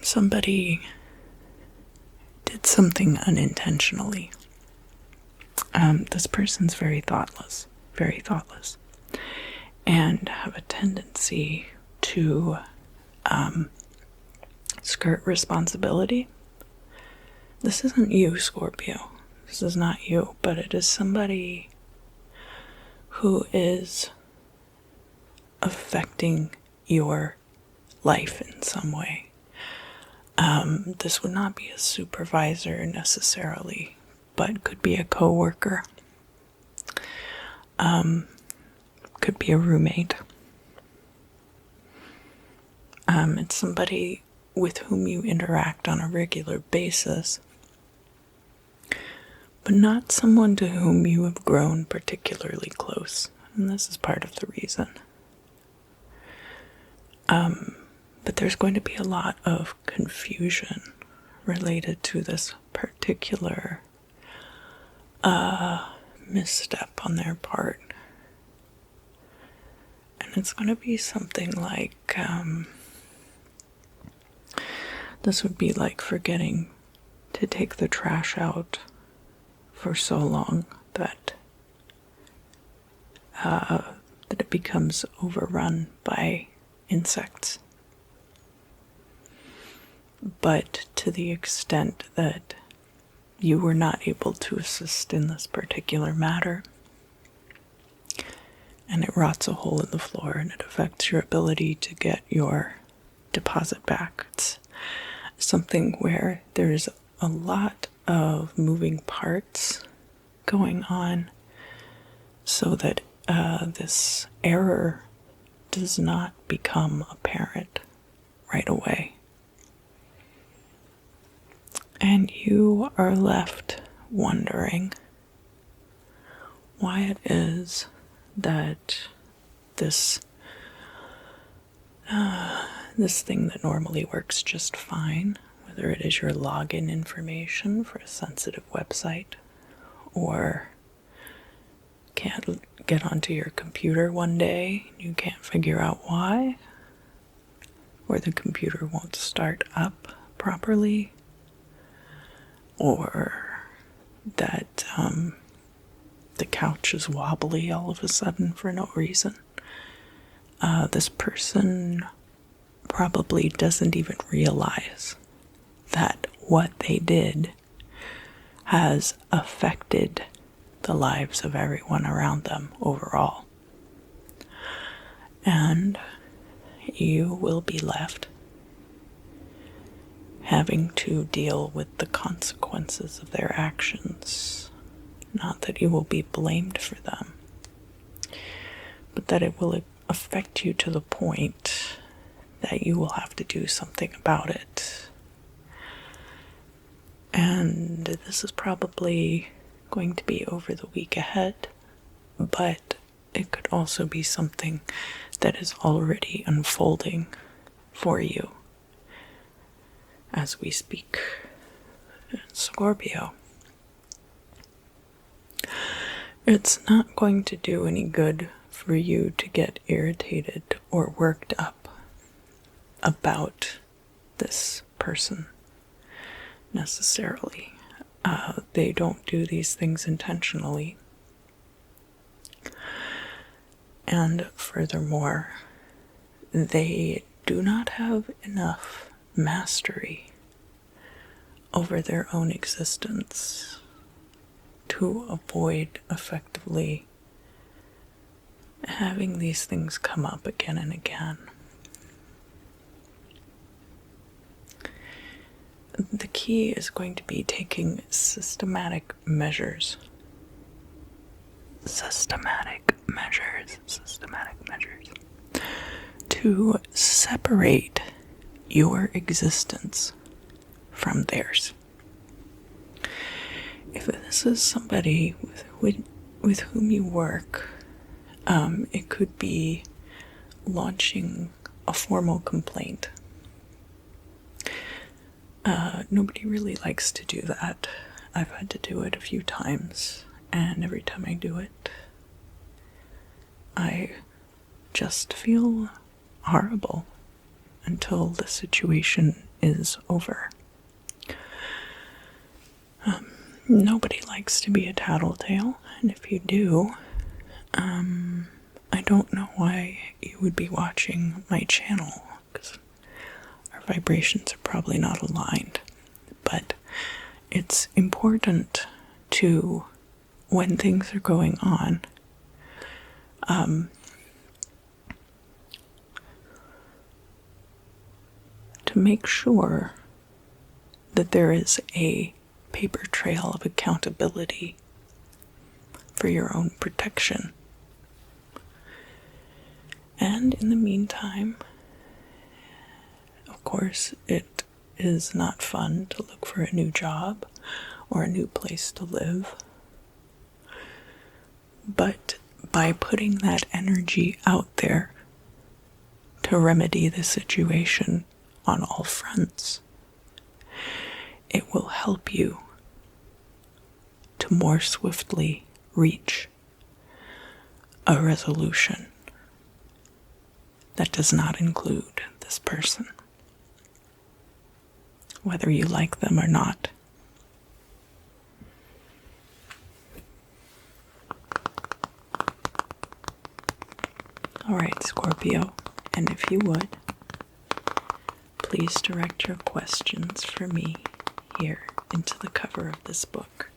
Somebody did something unintentionally. This person's very thoughtless, and have a tendency to skirt responsibility. This isn't you, Scorpio. This is not you, but it is somebody who is affecting your life in some way. This would not be a supervisor necessarily, but could be a coworker. Could be a roommate. It's somebody with whom you interact on a regular basis, but not someone to whom you have grown particularly close. And this is part of the reason. But there's going to be a lot of confusion related to this particular misstep on their part. And it's going to be something like, this would be like forgetting to take the trash out for so long that it becomes overrun by insects. But to the extent that you were not able to assist in this particular matter, and it rots a hole in the floor and it affects your ability to get your deposit back. It's something where there's a lot of moving parts going on so that this error does not become apparent right away. And you are left wondering why it is that this thing that normally works just fine, whether it is your login information for a sensitive website, or can't get onto your computer one day, you can't figure out why, or the computer won't start up properly, or that the couch is wobbly all of a sudden for no reason. This person probably doesn't even realize that what they did has affected the lives of everyone around them overall. And you will be left having to deal with the consequences of their actions. Not that you will be blamed for them, but that it will affect you to the point that you will have to do something about it. And this is probably going to be over the week ahead, but it could also be something that is already unfolding for you as we speak. Scorpio. It's not going to do any good for you to get irritated or worked up about this person necessarily. They don't do these things intentionally. And furthermore, they do not have enough mastery over their own existence to avoid effectively having these things come up again and again. The key is going to be taking systematic measures to separate your existence from theirs. If this is somebody with whom you work, it could be launching a formal complaint. Nobody really likes to do that. I've had to do it a few times, and every time I do it, I just feel horrible until the situation is over. Nobody likes to be a tattletale, and if you do, I don't know why you would be watching my channel, because our vibrations are probably not aligned. But it's important to, when things are going on, to make sure that there is a paper trail of accountability for your own protection. And in the meantime, of course, it is not fun to look for a new job or a new place to live. But by putting that energy out there to remedy the situation on all fronts, it will help you to more swiftly reach a resolution that does not include this person, whether you like them or not. Alright, Scorpio, and if you would, please direct your questions for me here into the cover of this book.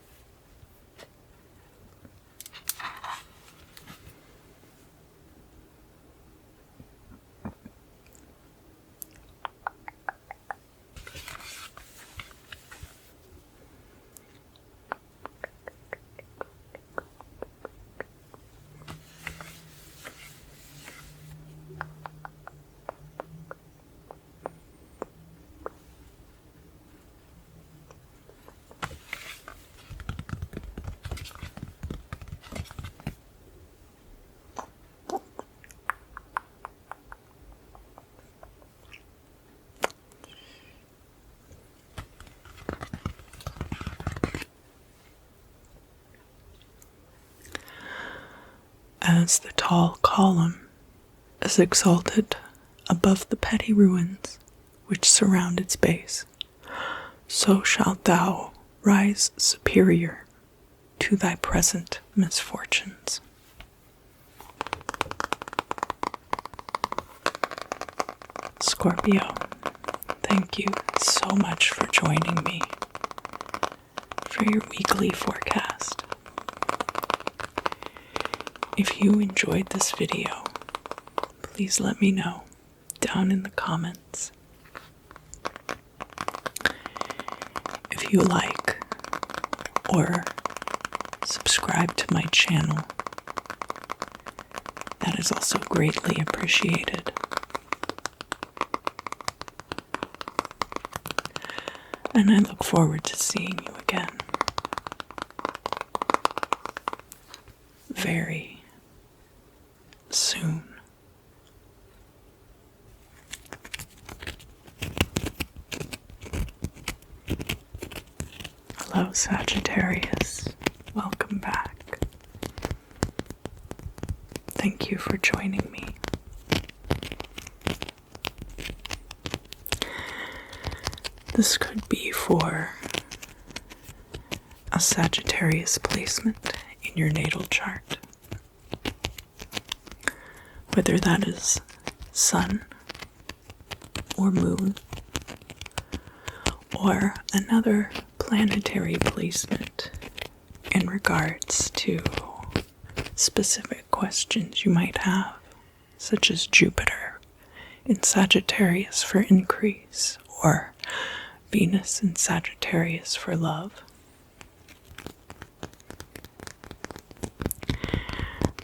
As the tall column is exalted above the petty ruins which surround its base, so shalt thou rise superior to thy present misfortunes. Scorpio, thank you so much for joining me for your weekly forecast. If you enjoyed this video, please let me know down in the comments. If you like or subscribe to my channel, that is also greatly appreciated. And I look forward to seeing you again very soon. Hello, Sagittarius. Welcome back. Thank you for joining me. This could be for a Sagittarius placement in your natal chart. Whether that is sun or moon or another planetary placement in regards to specific questions you might have, such as Jupiter in Sagittarius for increase or Venus in Sagittarius for love.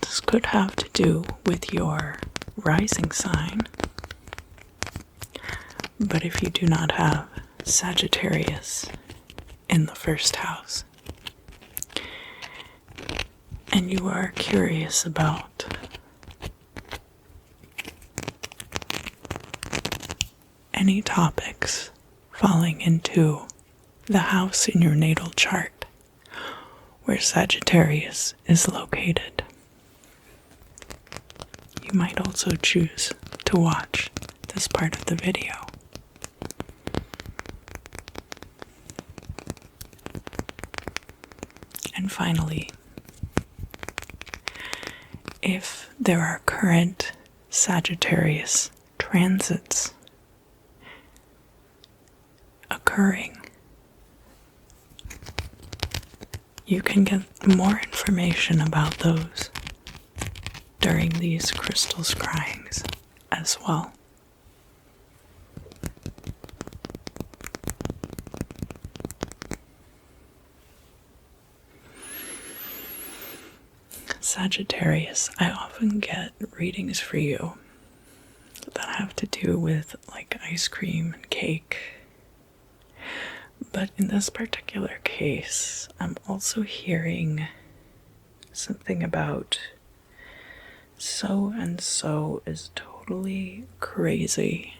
This could have to do with your rising sign, but if you do not have Sagittarius in the first house, and you are curious about any topics falling into the house in your natal chart where Sagittarius is located, you might also choose to watch this part of the video. And finally, if there are current Sagittarius transits occurring, you can get more information about those during these crystal scryings as well. Sagittarius, I often get readings for you that have to do with like ice cream and cake. But in this particular case, I'm also hearing something about so and so is totally crazy.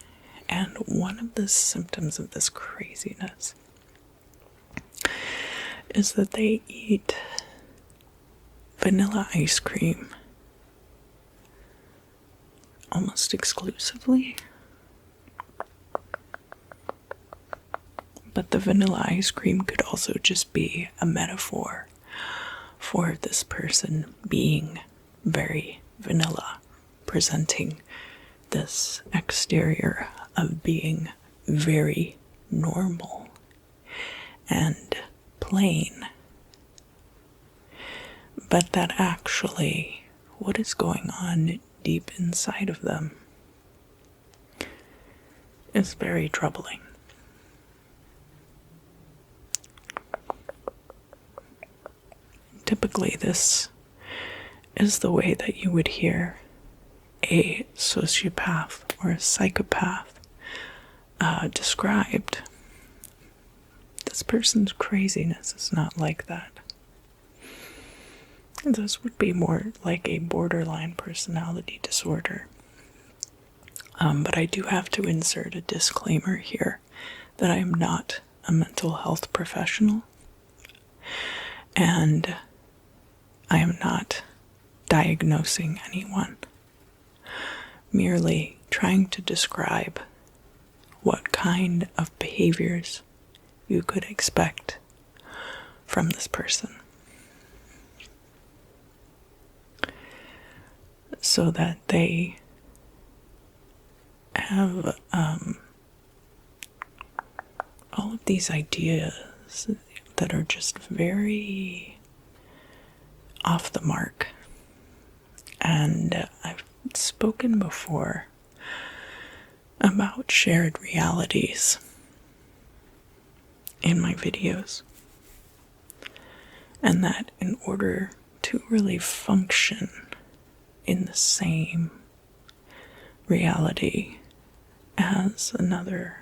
And one of the symptoms of this craziness is that they eat vanilla ice cream almost exclusively. But the vanilla ice cream could also just be a metaphor for this person being very vanilla, presenting this exterior of being very normal. and plain, but that actually what is going on deep inside of them is very troubling. Typically, this is the way that you would hear a sociopath or a psychopath described. This person's craziness is not like that. This would be more like a borderline personality disorder. But I do have to insert a disclaimer here that I am not a mental health professional, and I am not diagnosing anyone, merely trying to describe what kind of behaviors you could expect from this person, so that they have all of these ideas that are just very off the mark. And I've spoken before about shared realities in my videos, and that in order to really function in the same reality as another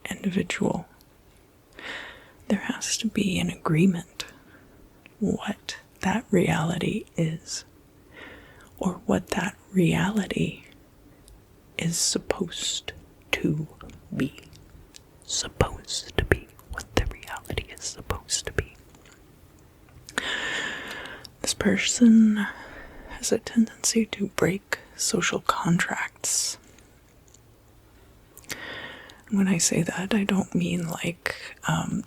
individual, there has to be an agreement what that reality is, or what that reality is supposed to be. Supposed to be. What the reality is supposed to be. This person has a tendency to break social contracts. When I say that, I don't mean like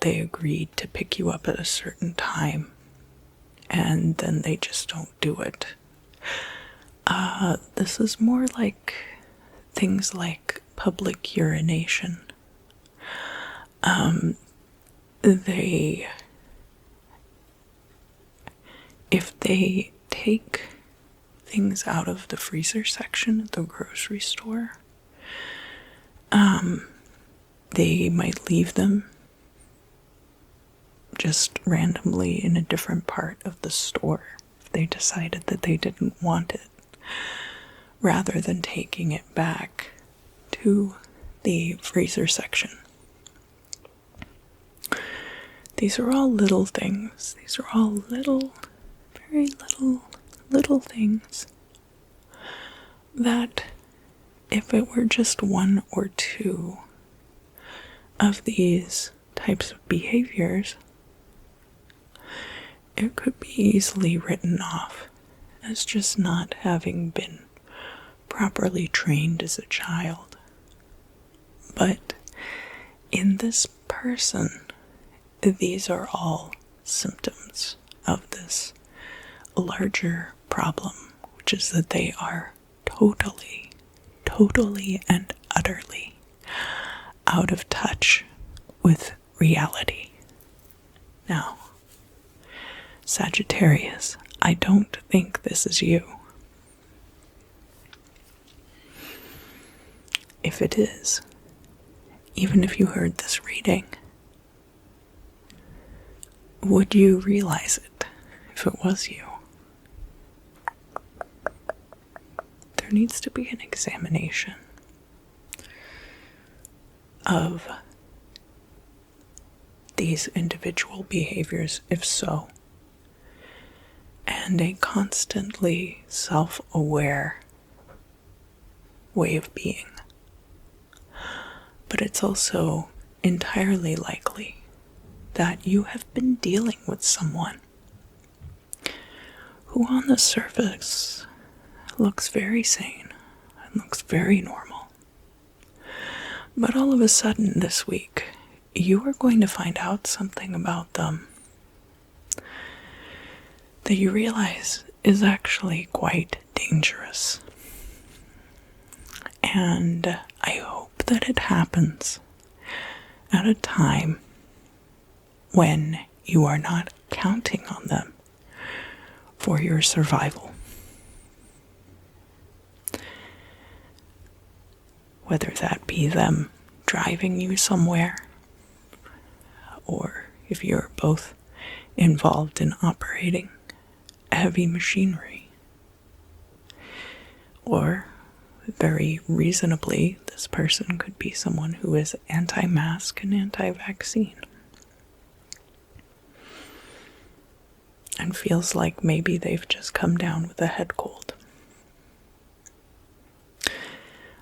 they agreed to pick you up at a certain time and then they just don't do it. This is more like things like public urination. If they take things out of the freezer section at the grocery store, they might leave them just randomly in a different part of the store if they decided that they didn't want it, rather than taking it back to the freezer section. These are all little things. These are all little, very little things that, if it were just one or two of these types of behaviors, it could be easily written off as just not having been properly trained as a child. But in this person, these are all symptoms of this larger problem, which is that they are totally and utterly out of touch with reality. Now, Sagittarius, I don't think this is you. If it is, even if you heard this reading, would you realize it if it was you? There needs to be an examination of these individual behaviors, if so, and a constantly self-aware way of being. But it's also entirely likely that you have been dealing with someone who on the surface looks very sane and looks very normal. But all of a sudden this week, you are going to find out something about them that you realize is actually quite dangerous. And I hope that it happens at a time when you are not counting on them for your survival. Whether that be them driving you somewhere, or if you're both involved in operating heavy machinery. Or, very reasonably, this person could be someone who is anti-mask and anti-vaccine. And feels like maybe they've just come down with a head cold.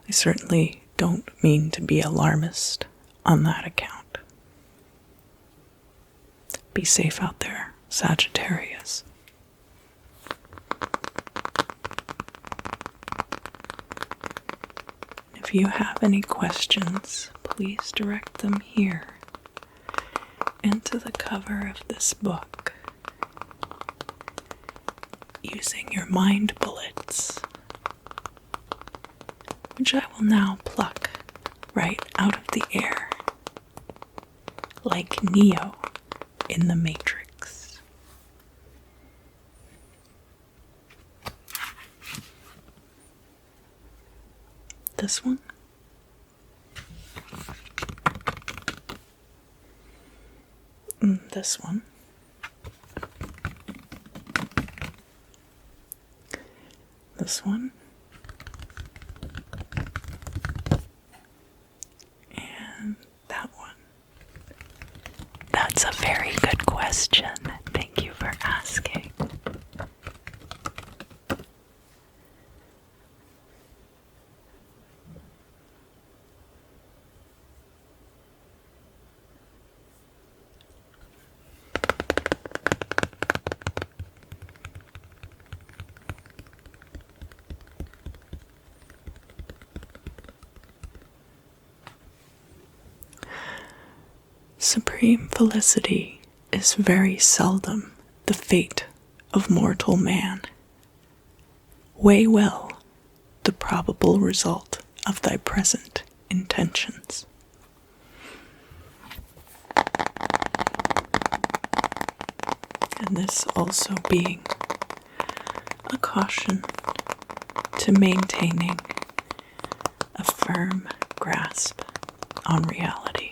I certainly don't mean to be alarmist on that account. Be safe out there, Sagittarius. If you have any questions, please direct them here into the cover of this book using your mind bullets, which I will now pluck right out of the air, like Neo in the Matrix. This one? This one. This one. And that one. That's a very good question. Thank you for asking. Supreme felicity is very seldom the fate of mortal man. Weigh well the probable result of thy present intentions. And this also being a caution to maintaining a firm grasp on reality.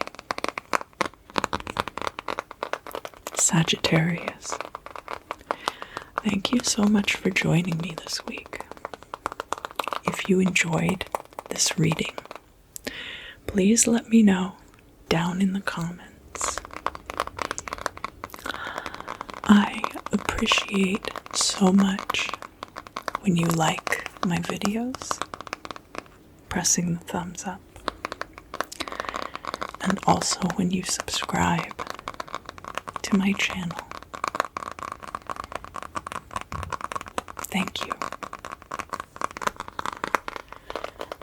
Sagittarius, thank you so much for joining me this week. If you enjoyed this reading, please let me know down in the comments. I appreciate so much when you like my videos, pressing the thumbs up, and also when you subscribe to my channel. Thank you.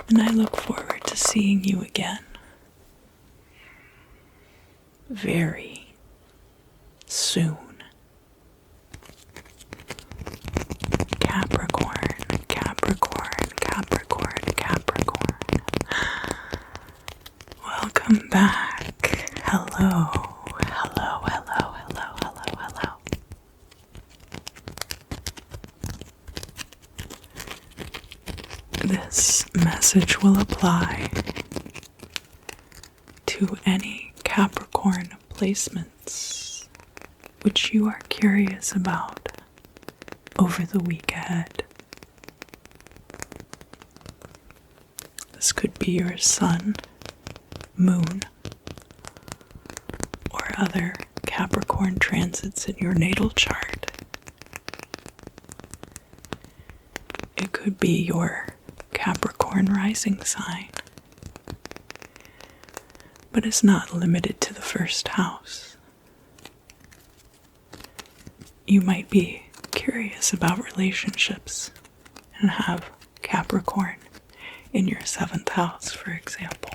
And I look forward to seeing you again very soon. Capricorn, Capricorn, Capricorn, Capricorn. Welcome back. Hello. Hello, hello, hello, hello, hello. This message will apply to any Capricorn placements which you are curious about over the week ahead. This could be your sun, moon, or other Capricorn transits in your natal chart. It could be your Capricorn rising sign, but it's not limited to the first house. You might be curious about relationships and have Capricorn in your 7th house, for example.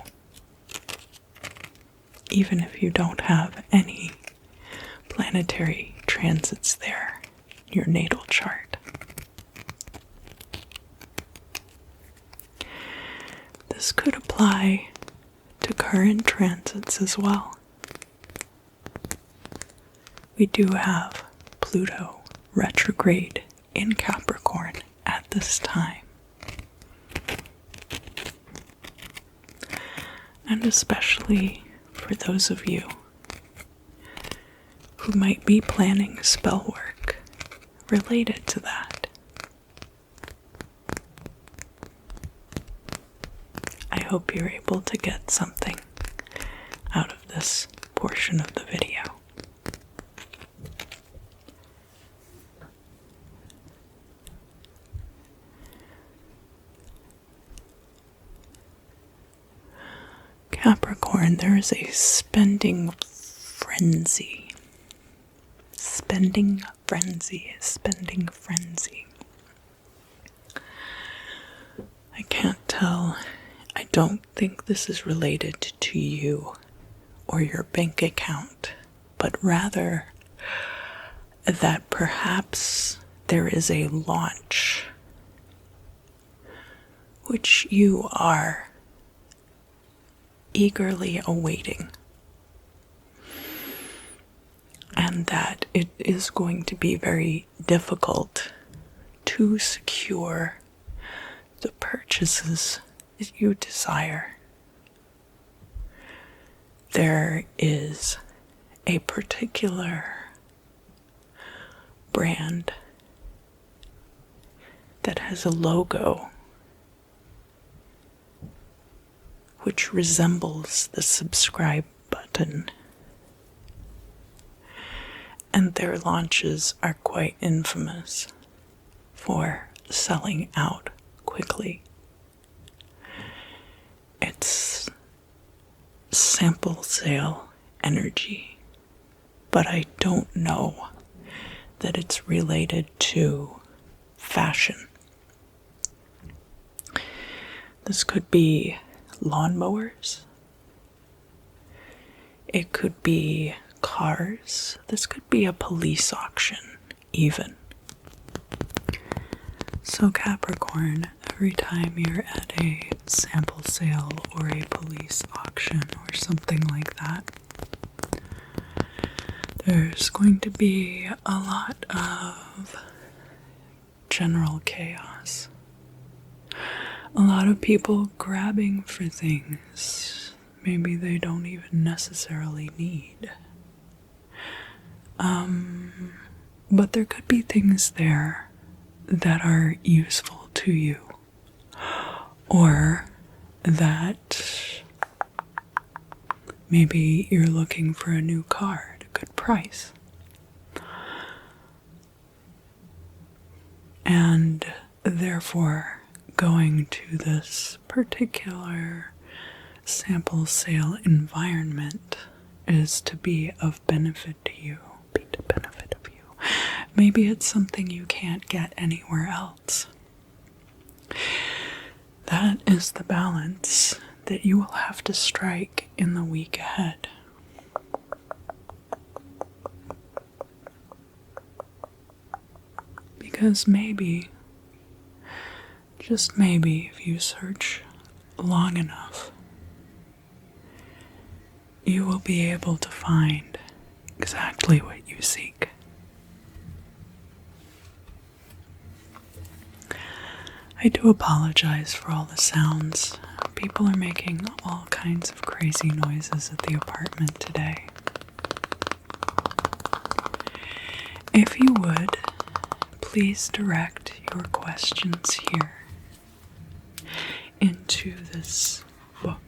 Even if you don't have any planetary transits there in your natal chart. This could apply to current transits as well. we do have Pluto retrograde in Capricorn at this time. And especially for those of you who might be planning spell work related to that. I hope you're able to get something out of this portion of the video. Capricorn, there is a spending frenzy. Spending frenzy. I can't tell. I don't think this is related to you or your bank account, but rather that perhaps there is a launch which you are eagerly awaiting, and that it is going to be very difficult to secure the purchases that you desire. There is a particular brand that has a logo which resembles the subscribe button, and their launches are quite infamous for selling out quickly. It's sample sale energy, but I don't know that it's related to fashion. This could be lawnmowers. It could be cars. This could be a police auction, even. So Capricorn, every time you're at a sample sale or a police auction or something like that, there's going to be a lot of general chaos. A lot of people grabbing for things maybe they don't even necessarily need. But there could be things there that are useful to you, or that maybe you're looking for a new car at a good price. And therefore, going to this particular sample sale environment is to be of benefit to you. Maybe it's something you can't get anywhere else. That is the balance that you will have to strike in the week ahead. Because maybe, just maybe, if you search long enough, you will be able to find exactly what you seek. I do apologize for all the sounds. People are making all kinds of crazy noises at the apartment today. If you would, please direct your questions here into this book.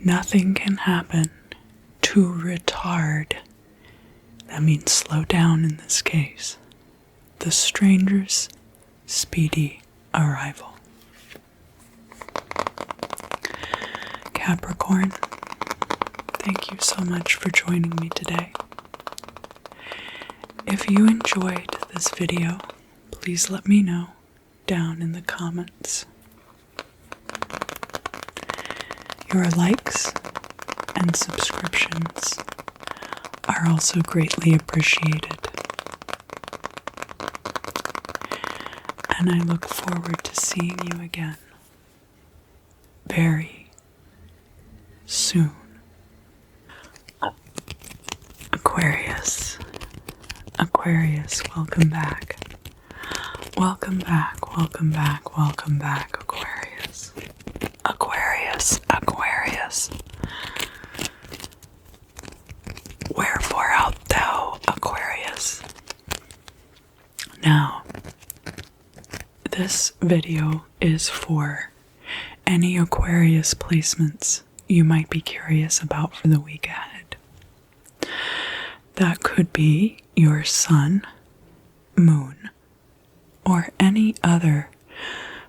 Nothing can happen to retard, that means slow down in this case, the stranger's speedy arrival. Capricorn, thank you so much for joining me today. If you enjoyed this video, please let me know down in the comments. Your likes and subscriptions are also greatly appreciated. And I look forward to seeing you again very soon. Aquarius, welcome back. Welcome back, welcome back, welcome back, Aquarius. Aquarius. Wherefore art thou, Aquarius? Now, this video is for any Aquarius placements you might be curious about for the week ahead. That could be your sun, moon, or any other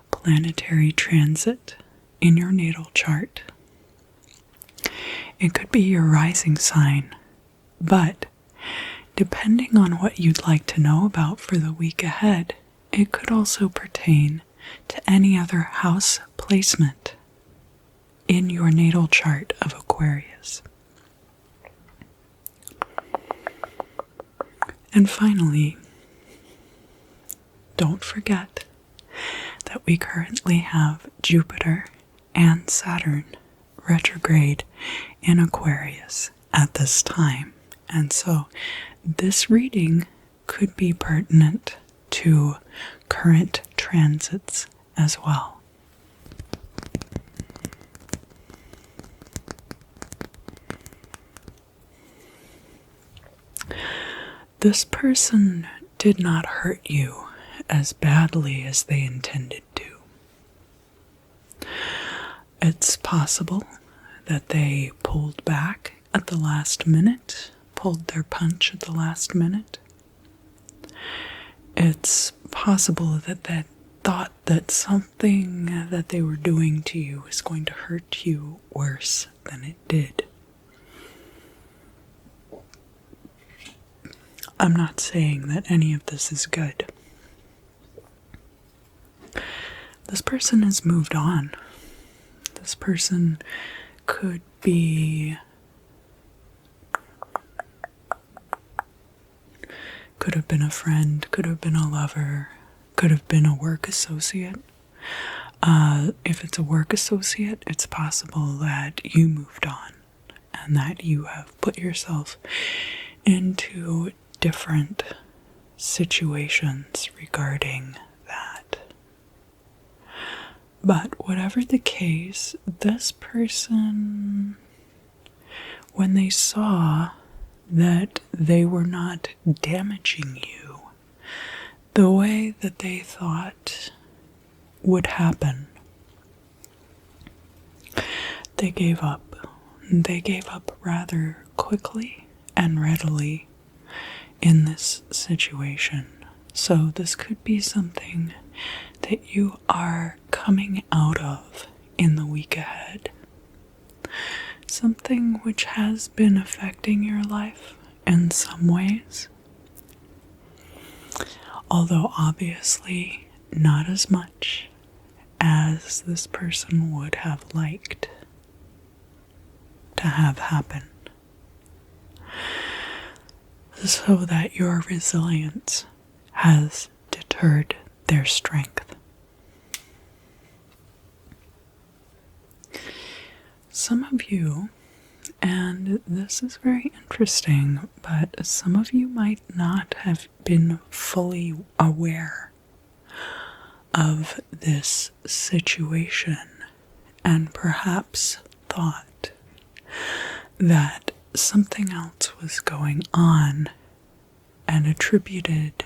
planetary transit in your natal chart. It could be your rising sign, but depending on what you'd like to know about for the week ahead, it could also pertain to any other house placement in your natal chart of Aquarius. And finally, don't forget that we currently have Jupiter and Saturn retrograde in Aquarius at this time. And so this reading could be pertinent to current transits as well. This person did not hurt you as badly as they intended to. It's possible that they pulled back at the last minute, pulled their punch at the last minute. It's possible that they thought that something that they were doing to you was going to hurt you worse than it did. I'm not saying that any of this is good. This person has moved on. This person could have been a friend, could have been a lover, could have been a work associate. If it's a work associate, it's possible that you moved on and that you have put yourself into different situations regarding that. But whatever the case, this person, when they saw that they were not damaging you the way that they thought would happen, they gave up. They gave up rather quickly and readily in this situation. So this could be something that you are coming out of in the week ahead. Something which has been affecting your life in some ways, although obviously not as much as this person would have liked to have happen, so that your resilience has deterred their strength. Some of you, and this is very interesting, but some of you might not have been fully aware of this situation and perhaps thought that something else was going on and attributed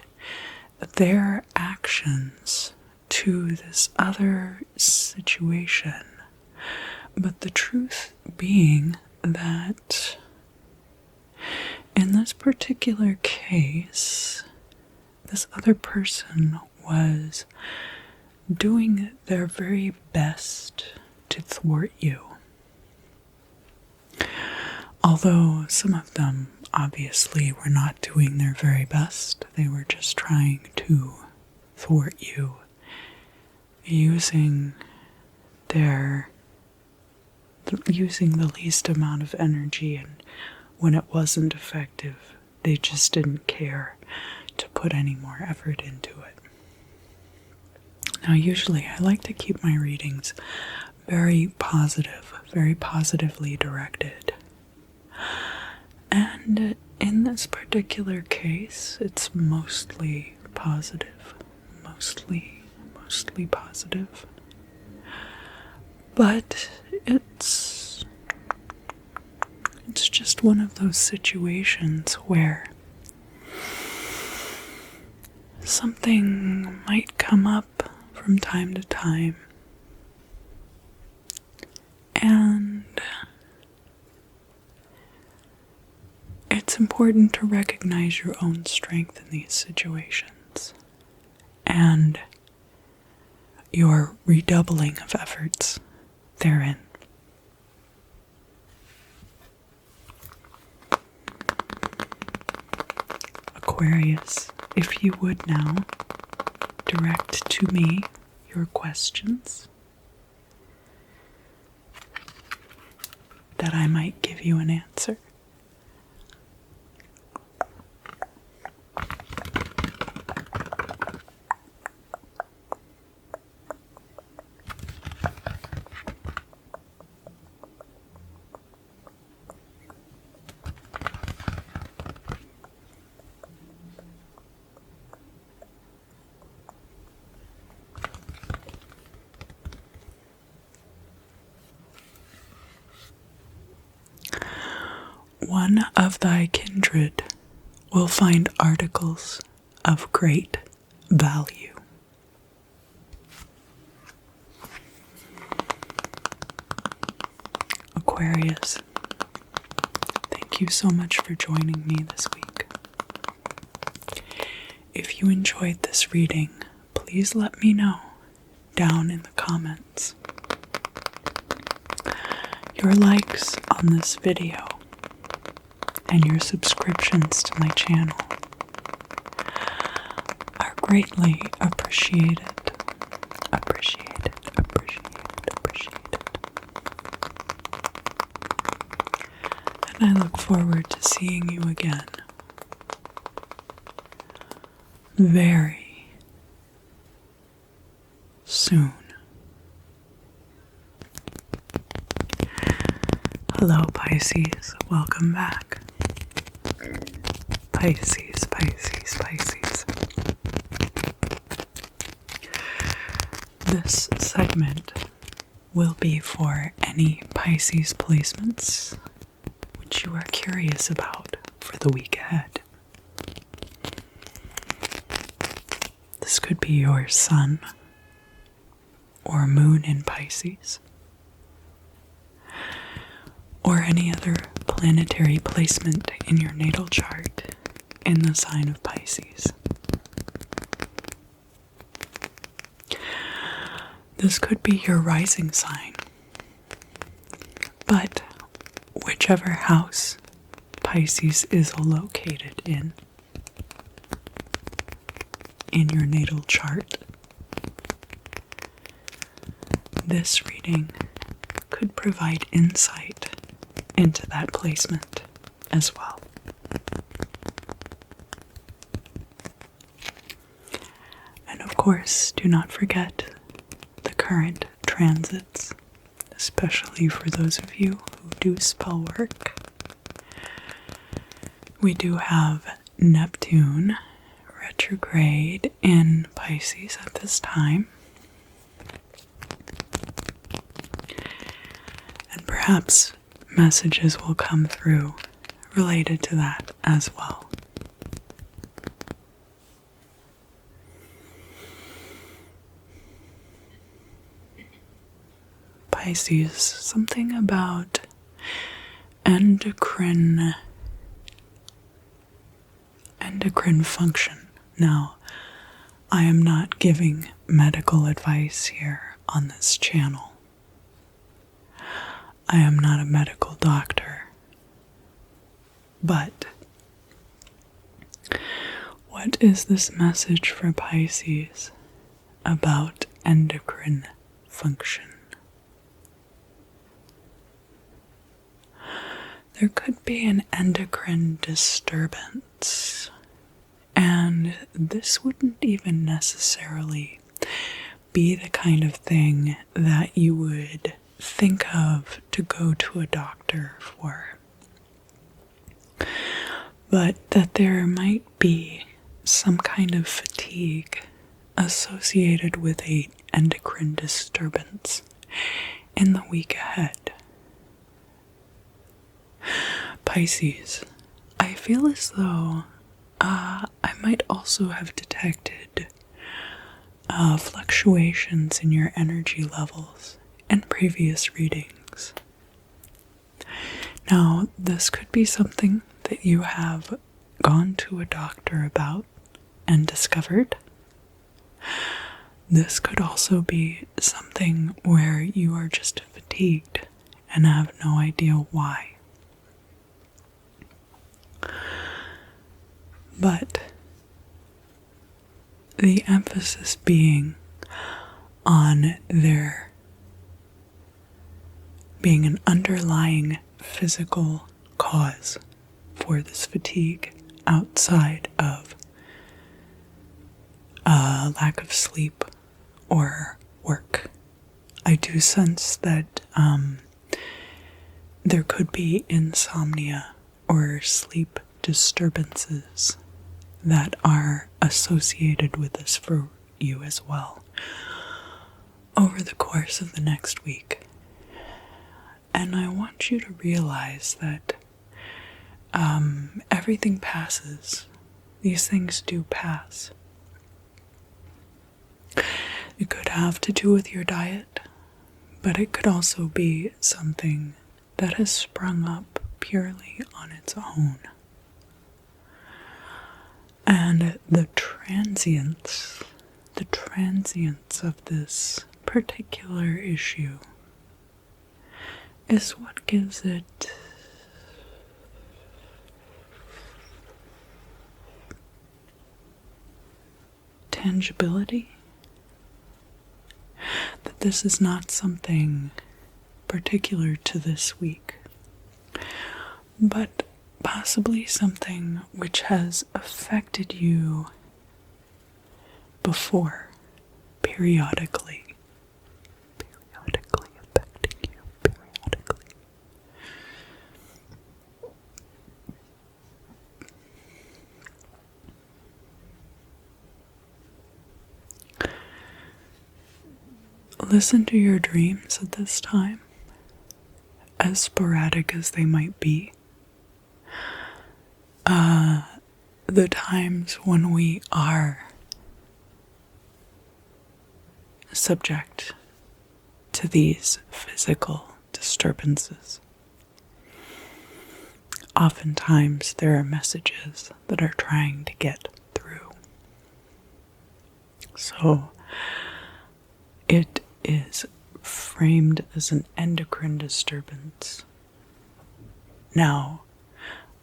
their actions to this other situation. But the truth being that in this particular case, this other person was doing their very best to thwart you. Although some of them obviously were not doing their very best. They were just trying to thwart you using the least amount of energy, and when it wasn't effective, they just didn't care to put any more effort into it. Now, usually I like to keep my readings very positive, very positively directed. And in this particular case, it's mostly positive. Mostly positive. But it's just one of those situations where something might come up from time to time, and it's important to recognize your own strength in these situations and your redoubling of efforts therein. Aquarius, if you would now direct to me your questions, that I might give you an answer. One of thy kindred will find articles of great value. Aquarius, thank you so much for joining me this week. If you enjoyed this reading, please let me know down in the comments. Your likes on this video and your subscriptions to my channel are greatly appreciated. Appreciated. And I look forward to seeing you again very soon. Hello, Pisces. Welcome back. Pisces. This segment will be for any Pisces placements which you are curious about for the week ahead. This could be your sun or moon in Pisces, or any other planetary placement in your natal chart in the sign of Pisces. This could be your rising sign, but whichever house Pisces is located in your natal chart, this reading could provide insight into that placement as well. And of course, do not forget the current transits, especially for those of you who do spell work. We do have Neptune retrograde in Pisces at this time. And perhaps messages will come through related to that as well. Pisces, something about endocrine function. Now, I am not giving medical advice here on this channel. I am not a medical doctor, but What is this message for Pisces about endocrine function? There could be an endocrine disturbance, and this wouldn't even necessarily be the kind of thing that you would think of to go to a doctor for, but that there might be some kind of fatigue associated with an endocrine disturbance in the week ahead. Pisces, I feel as though I might also have detected fluctuations in your energy levels in previous readings. Now, this could be something that you have gone to a doctor about and discovered. This could also be something where you are just fatigued and have no idea why. But the emphasis being on there being an underlying physical cause for this fatigue outside of lack of sleep or work. I do sense that there could be insomnia or sleep disturbances that are associated with this for you as well over the course of the next week. And I want you to realize that everything passes. These things do pass. It could have to do with your diet, but it could also be something that has sprung up purely on its own. And the transience of this particular issue is what gives it tangibility. That this is not something particular to this week, but possibly something which has affected you before, periodically affecting you periodically. Listen to your dreams at this time, as sporadic as they might be. The times when we are subject to these physical disturbances. Oftentimes there are messages that are trying to get through. So it is framed as an endocrine disturbance. Now,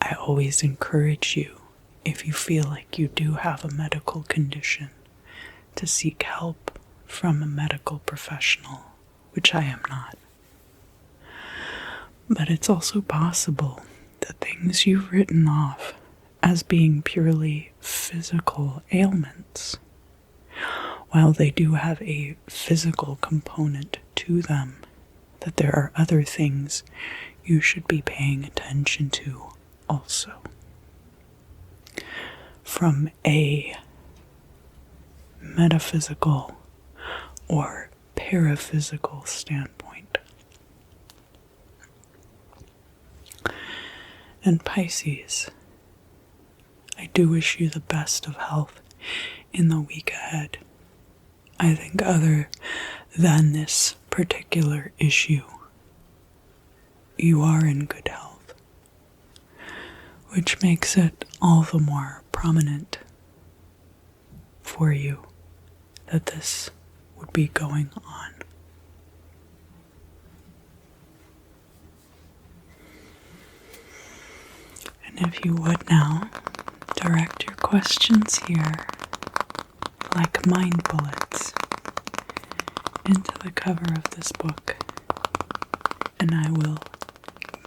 I always encourage you, if you feel like you do have a medical condition, to seek help from a medical professional, which I am not. But it's also possible that things you've written off as being purely physical ailments, while they do have a physical component to them, that there are other things you should be paying attention to also, from a metaphysical or paraphysical standpoint. And Pisces, I do wish you the best of health in the week ahead. I think other than this particular issue, you are in good health, which makes it all the more prominent for you that this would be going on. And if you would now, direct your questions here like mind bullets into the cover of this book, and I will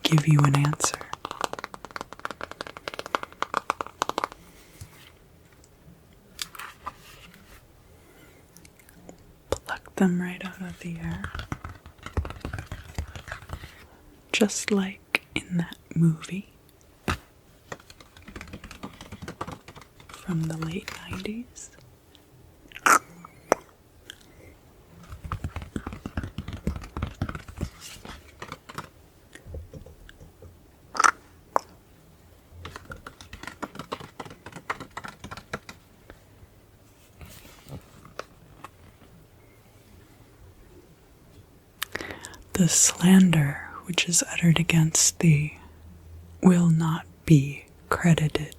give you an answer. Pluck them right out of the air, just like in that movie from the late 90s. The slander which is uttered against thee will not be credited.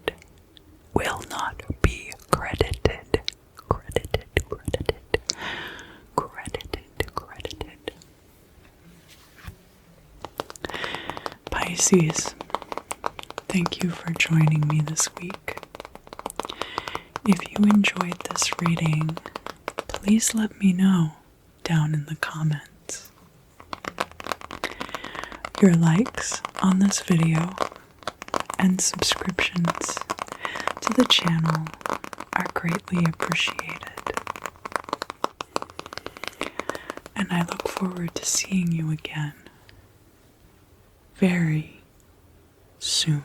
Will not be credited. Credited, credited, credited, credited. Pisces, thank you for joining me this week. If you enjoyed this reading, please let me know down in the comments. Your likes on this video and subscriptions to the channel are greatly appreciated. And I look forward to seeing you again very soon.